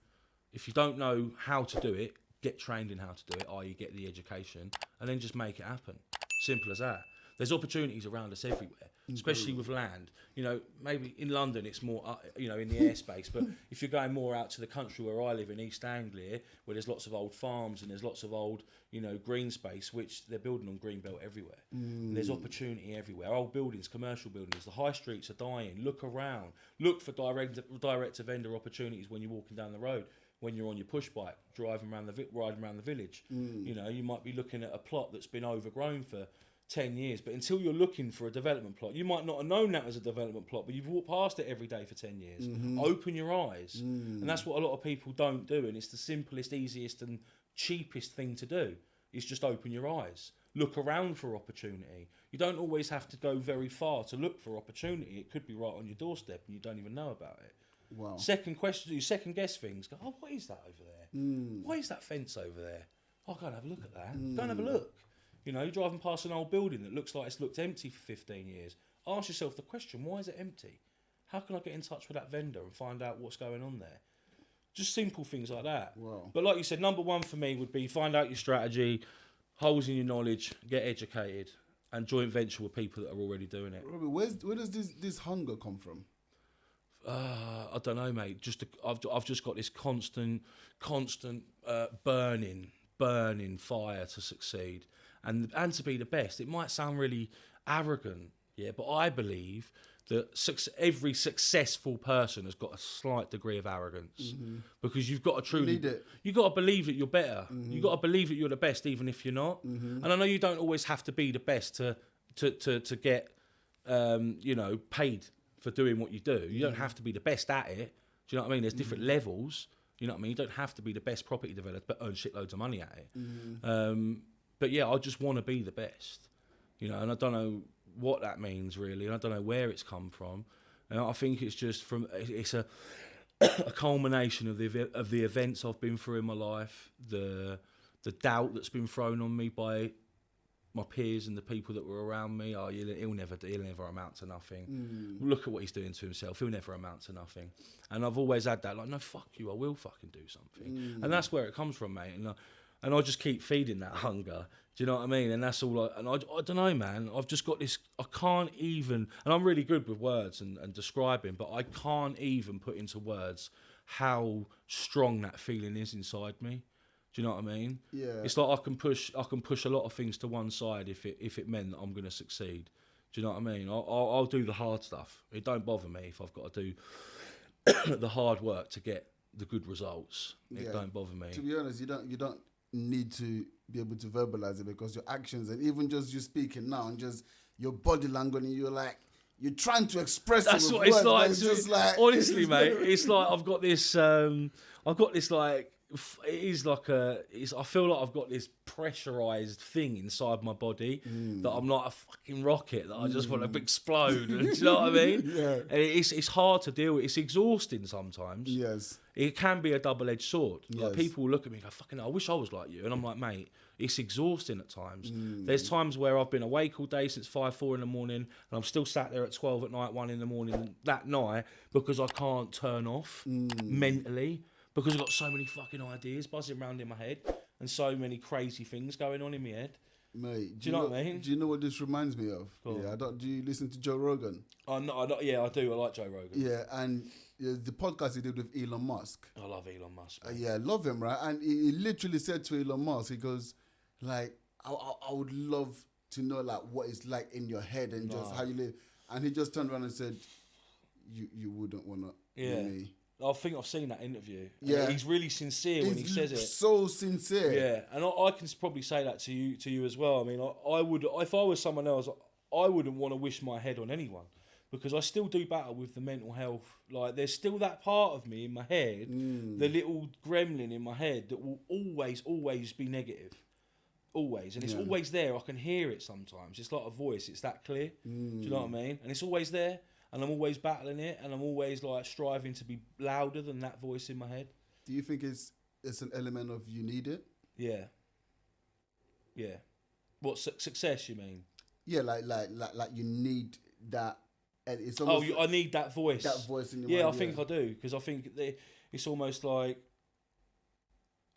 If you don't know how to do it, get trained in how to do it, i.e. get the education, and then just make it happen. Simple as that. There's opportunities around us everywhere, especially with land. You know, maybe in London it's more, you know, in the airspace. But if you're going more out to the country where I live in East Anglia, where there's lots of old farms and there's lots of old, you know, green space, which they're building on greenbelt everywhere. And there's opportunity everywhere. Old buildings, commercial buildings, the high streets are dying. Look around. Look for direct to vendor opportunities when you're walking down the road. When you're on your push bike, riding around the village. You know, you might be looking at a plot that's been overgrown for 10 years, but until you're looking for a development plot, you might not have known that was a development plot, but you've walked past it every day for 10 years. Open your eyes. And that's what a lot of people don't do, and it's the simplest, easiest and cheapest thing to do, is just open your eyes. Look around for opportunity. You don't always have to go very far to look for opportunity. It could be right on your doorstep and you don't even know about it. Wow. Second question, you second guess things. Go, oh, what is that over there? Why is that fence over there? Oh, go and have a look at that. Go and have a look. You know, you're driving past an old building that looks like it's looked empty for 15 years. Ask yourself the question, why is it empty? How can I get in touch with that vendor and find out what's going on there? Just simple things like that. Wow. But like you said, number one for me would be find out your strategy, holes in your knowledge, get educated, and joint venture with people that are already doing it. Robbie, where does this hunger come from? I don't know, mate. I've just got this constant burning fire to succeed and to be the best. It might sound really arrogant, yeah, but I believe that every successful person has got a slight degree of arrogance because you've got to truly, you've got to believe that you're better. You've got to believe that you're the best, even if you're not. And I know you don't always have to be the best to get, you know, paid for doing what you do. You don't have to be the best at it. Do you know what I mean? There's different levels. You know what I mean? You don't have to be the best property developer but earn shitloads of money at it. But yeah, I just want to be the best. You know, and I don't know what that means really, and I don't know where it's come from. And I think it's just it's a culmination of the events I've been through in my life, the doubt that's been thrown on me by my peers and the people that were around me. Oh, he'll never amount to nothing. Look at what he's doing to himself. He'll never amount to nothing. And I've always had that, like, no, fuck you, I will fucking do something. And that's where it comes from, mate. And I just keep feeding that hunger. Do you know what I mean? And that's all I don't know, man. I've just got this, I can't even, and I'm really good with words and describing, but I can't even put into words how strong that feeling is inside me. Do you know what I mean? Yeah. It's like I can push a lot of things to one side if it meant that I'm going to succeed. Do you know what I mean? I'll do the hard stuff. It don't bother me if I've got to do the hard work to get the good results. It don't bother me. To be honest, you don't need to be able to verbalize it, because your actions and even just you speaking now and just your body language, and you're trying to express that's it with what it's words, like, it's just like honestly, mate, it's like I've got this like, it is like I feel like I've got this pressurized thing inside my body that I'm like a fucking rocket that I just want to explode. Do you know what I mean? Yeah. And it's hard to deal with. It's exhausting sometimes. Yes. It can be a double-edged sword. Yes. Like, people look at me and go, fucking hell, I wish I was like you. And I'm like, mate, it's exhausting at times. There's times where I've been awake all day since 5-4 in the morning and I'm still sat there at 12 at night, 1 in the morning that night because I can't turn off mentally, because I've got so many fucking ideas buzzing around in my head and so many crazy things going on in my head. Mate, do you know what I mean? Do you know what this reminds me of? Yeah, do you listen to Joe Rogan? Yeah, I do. I like Joe Rogan. Yeah, and the podcast he did with Elon Musk. I love Elon Musk. Yeah, I love him, right? And he literally said to Elon Musk, he goes, like, I would love to know, like, what it's like in your head and just how you live. And he just turned around and said, you wouldn't want to be me. I think I've seen that interview. Yeah, he's really sincere when he says it. So sincere. Yeah, and I can probably say that to you as well. I mean, I would, if I was someone else, I wouldn't want to wish my head on anyone, because I still do battle with the mental health. Like, there's still that part of me in my head, the little gremlin in my head that will always be negative. Always. And it's always there. I can hear it sometimes. It's like a voice. It's that clear. Do you know what I mean? And it's always there. and I'm always battling it, and I'm always like striving to be louder than that voice in my head. Do you think it's an element of you need it? Yeah. What success you mean? Yeah, like you need that. And it's almost I need that voice. That voice in your mind. mind. I think I do, because I think it's almost like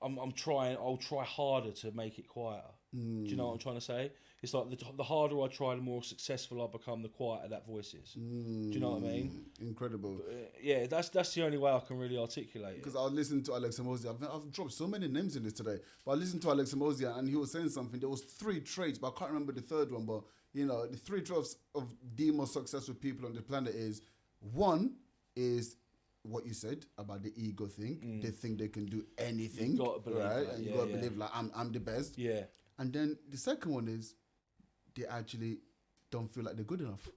I'll try harder to make it quieter. Do you know what I'm trying to say? It's like the harder I try, the more successful I become, the quieter that voice is. Do you know what I mean? Incredible. But, that's the only way I can really articulate it. Because I was listening to Alex Hormozy. I've dropped so many names in this today, but I listened to Alex Hormozy and he was saying something. There was 3 traits, but I can't remember the third one. But the 3 traits of the most successful people on the planet is, one is what you said about the ego thing. They think they can do anything. You've got to believe right? that. And you got to believe like I'm the best. Yeah. And then the second one is they actually don't feel like they're good enough.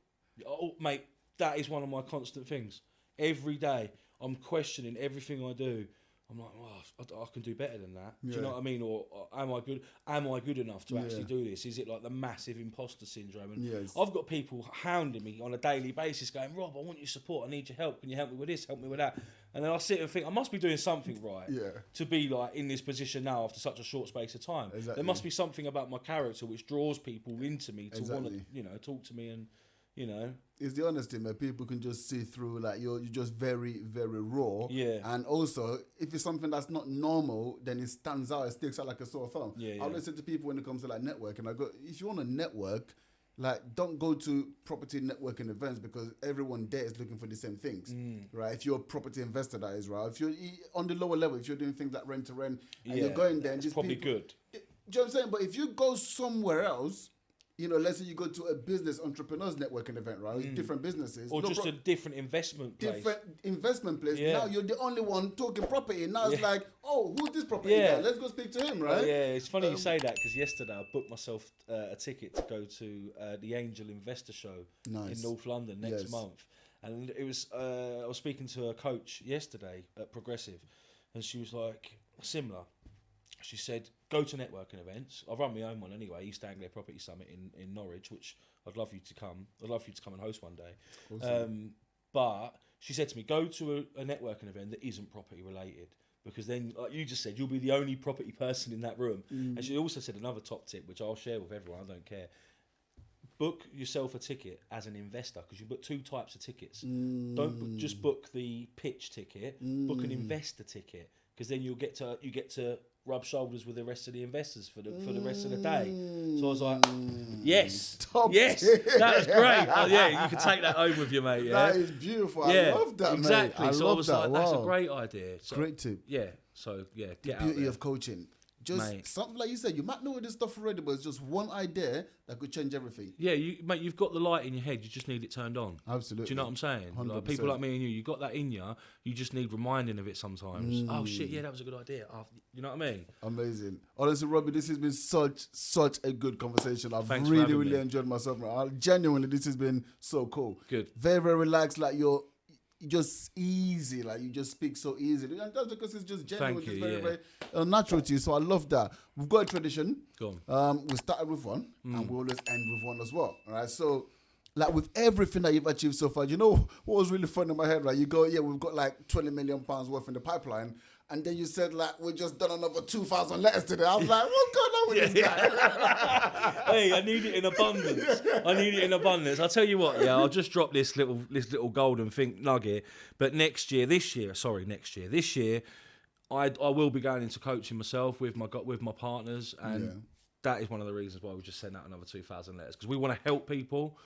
Oh, mate, that is one of my constant things. Every day, I'm questioning everything I do. I'm like, I can do better than that. Do you know what I mean? Or am I good? Am I good enough to actually do this? Is it like the massive imposter syndrome? And I've got people hounding me on a daily basis, going, Rob, I want your support. I need your help. Can you help me with this? Help me with that. And then I sit and think, I must be doing something right to be like in this position now after such a short space of time. Exactly. There must be something about my character which draws people into me to want to, talk to me and. It's the honesty, man. People can just see through, like you're just very, very raw. Yeah. And also, if it's something that's not normal, then it stands out. It sticks out like a sore thumb. Yeah. I always say to people when it comes to like networking, if you want to network, like don't go to property networking events because everyone there is looking for the same things, right? If you're a property investor, that is, right? If you're on the lower level, if you're doing things like rent to rent, and you're going there, and it's probably good. Do you know what I'm saying? But if you go somewhere else. Let's say you go to a business entrepreneurs networking event, right? With different businesses. Or just a different investment place. Different investment place. Yeah. Now you're the only one talking property. Now it's like, oh, who's this property guy? Let's go speak to him, right? It's funny you say that because yesterday I booked myself a ticket to go to the Angel Investor Show in North London next month. And it was, I was speaking to a coach yesterday at Progressive and she was like, similar. She said, go to networking events. I've run my own one anyway, East Anglia Property Summit in Norwich, which I'd love you to come. I'd love you to come and host one day. Awesome. But she said to me, go to a networking event that isn't property related. Because then, like you just said, you'll be the only property person in that room. And she also said another top tip, which I'll share with everyone, I don't care. Book yourself a ticket as an investor, because you book 2 types of tickets. Don't just book the pitch ticket, book an investor ticket. Because then you get to rub shoulders with the rest of the investors for the rest of the day. So I was like, yes, that was great. You can take that home with you, mate. Yeah? That is beautiful. I love that, exactly. mate. So I was like, that's a great idea. So, great tip. Yeah. So get the out beauty there. of coaching. Just something like you said, you might know all this stuff already, but it's just one idea that could change everything. Yeah, mate, you've got the light in your head. You just need it turned on. Absolutely. Do you know what I'm saying? 100%. Like people like me and you got that in you. You just need reminding of it sometimes. Oh shit, yeah, that was a good idea. You know what I mean? Amazing. Honestly, Robbie, this has been such a good conversation. I've Thanks really enjoyed myself, man. Genuinely, this has been so cool. Good. Very, very relaxed. Like you're just easy, like you just speak so easily, and that's because it's just genuine. Thank you, it's very natural to you. So I love that. We've got a tradition. Go on. We started with one, and we always end with one as well. All right. So, like with everything that you've achieved so far, you know what was really fun in my head, right? You go, we've got like £20 million worth in the pipeline. And then you said, like, we just done another 2,000 letters today. I was like, what's going on with this guy? Hey, I need it in abundance. I'll tell you what, I'll just drop this little golden nugget. But this year, I will be going into coaching myself with my partners. And that is one of the reasons why we just sent out another 2,000 letters. Because we want to help people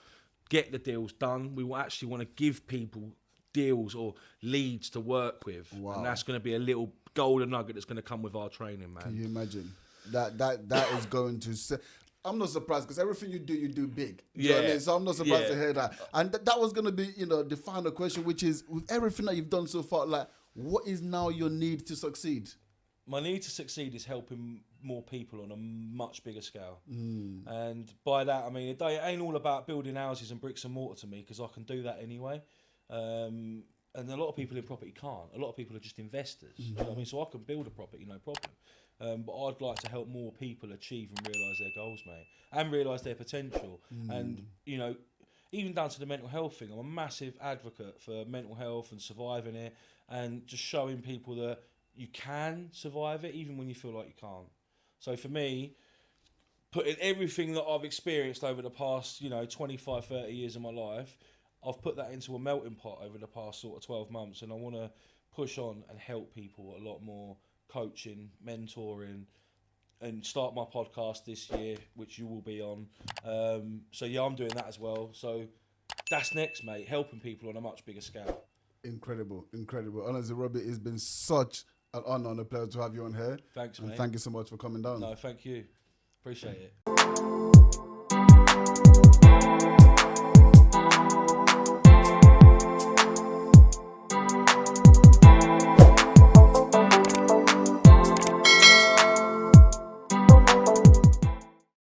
get the deals done. We actually want to give people deals or leads to work with, and that's going to be a little golden nugget that's going to come with our training, man. Can you imagine that is going to I'm not surprised because everything you do big. Do you know what I mean? So I'm not surprised to hear that. And that was going to be the final question, which is, with everything that you've done so far, like, what is now your need to succeed? My need to succeed is helping more people on a much bigger scale. And by that I mean it ain't all about building houses and bricks and mortar to me, because I can do that anyway. And a lot of people in property can't. A lot of people are just investors. You know what I mean? So I can build a property, no problem. But I'd like to help more people achieve and realise their goals, mate, and realise their potential. And even down to the mental health thing. I'm a massive advocate for mental health and surviving it, and just showing people that you can survive it even when you feel like you can't. So for me, putting everything that I've experienced over the past, 25, 30 years of my life, I've put that into a melting pot over the past sort of 12 months, and I want to push on and help people a lot more, coaching, mentoring, and start my podcast this year, which you will be on. So yeah, I'm doing that as well. So that's next, mate, helping people on a much bigger scale. Incredible. Honestly, Robbie, it's been such an honor and a pleasure to have you on here. Thanks, and mate. Thank you so much for coming down. No, thank you. Appreciate it.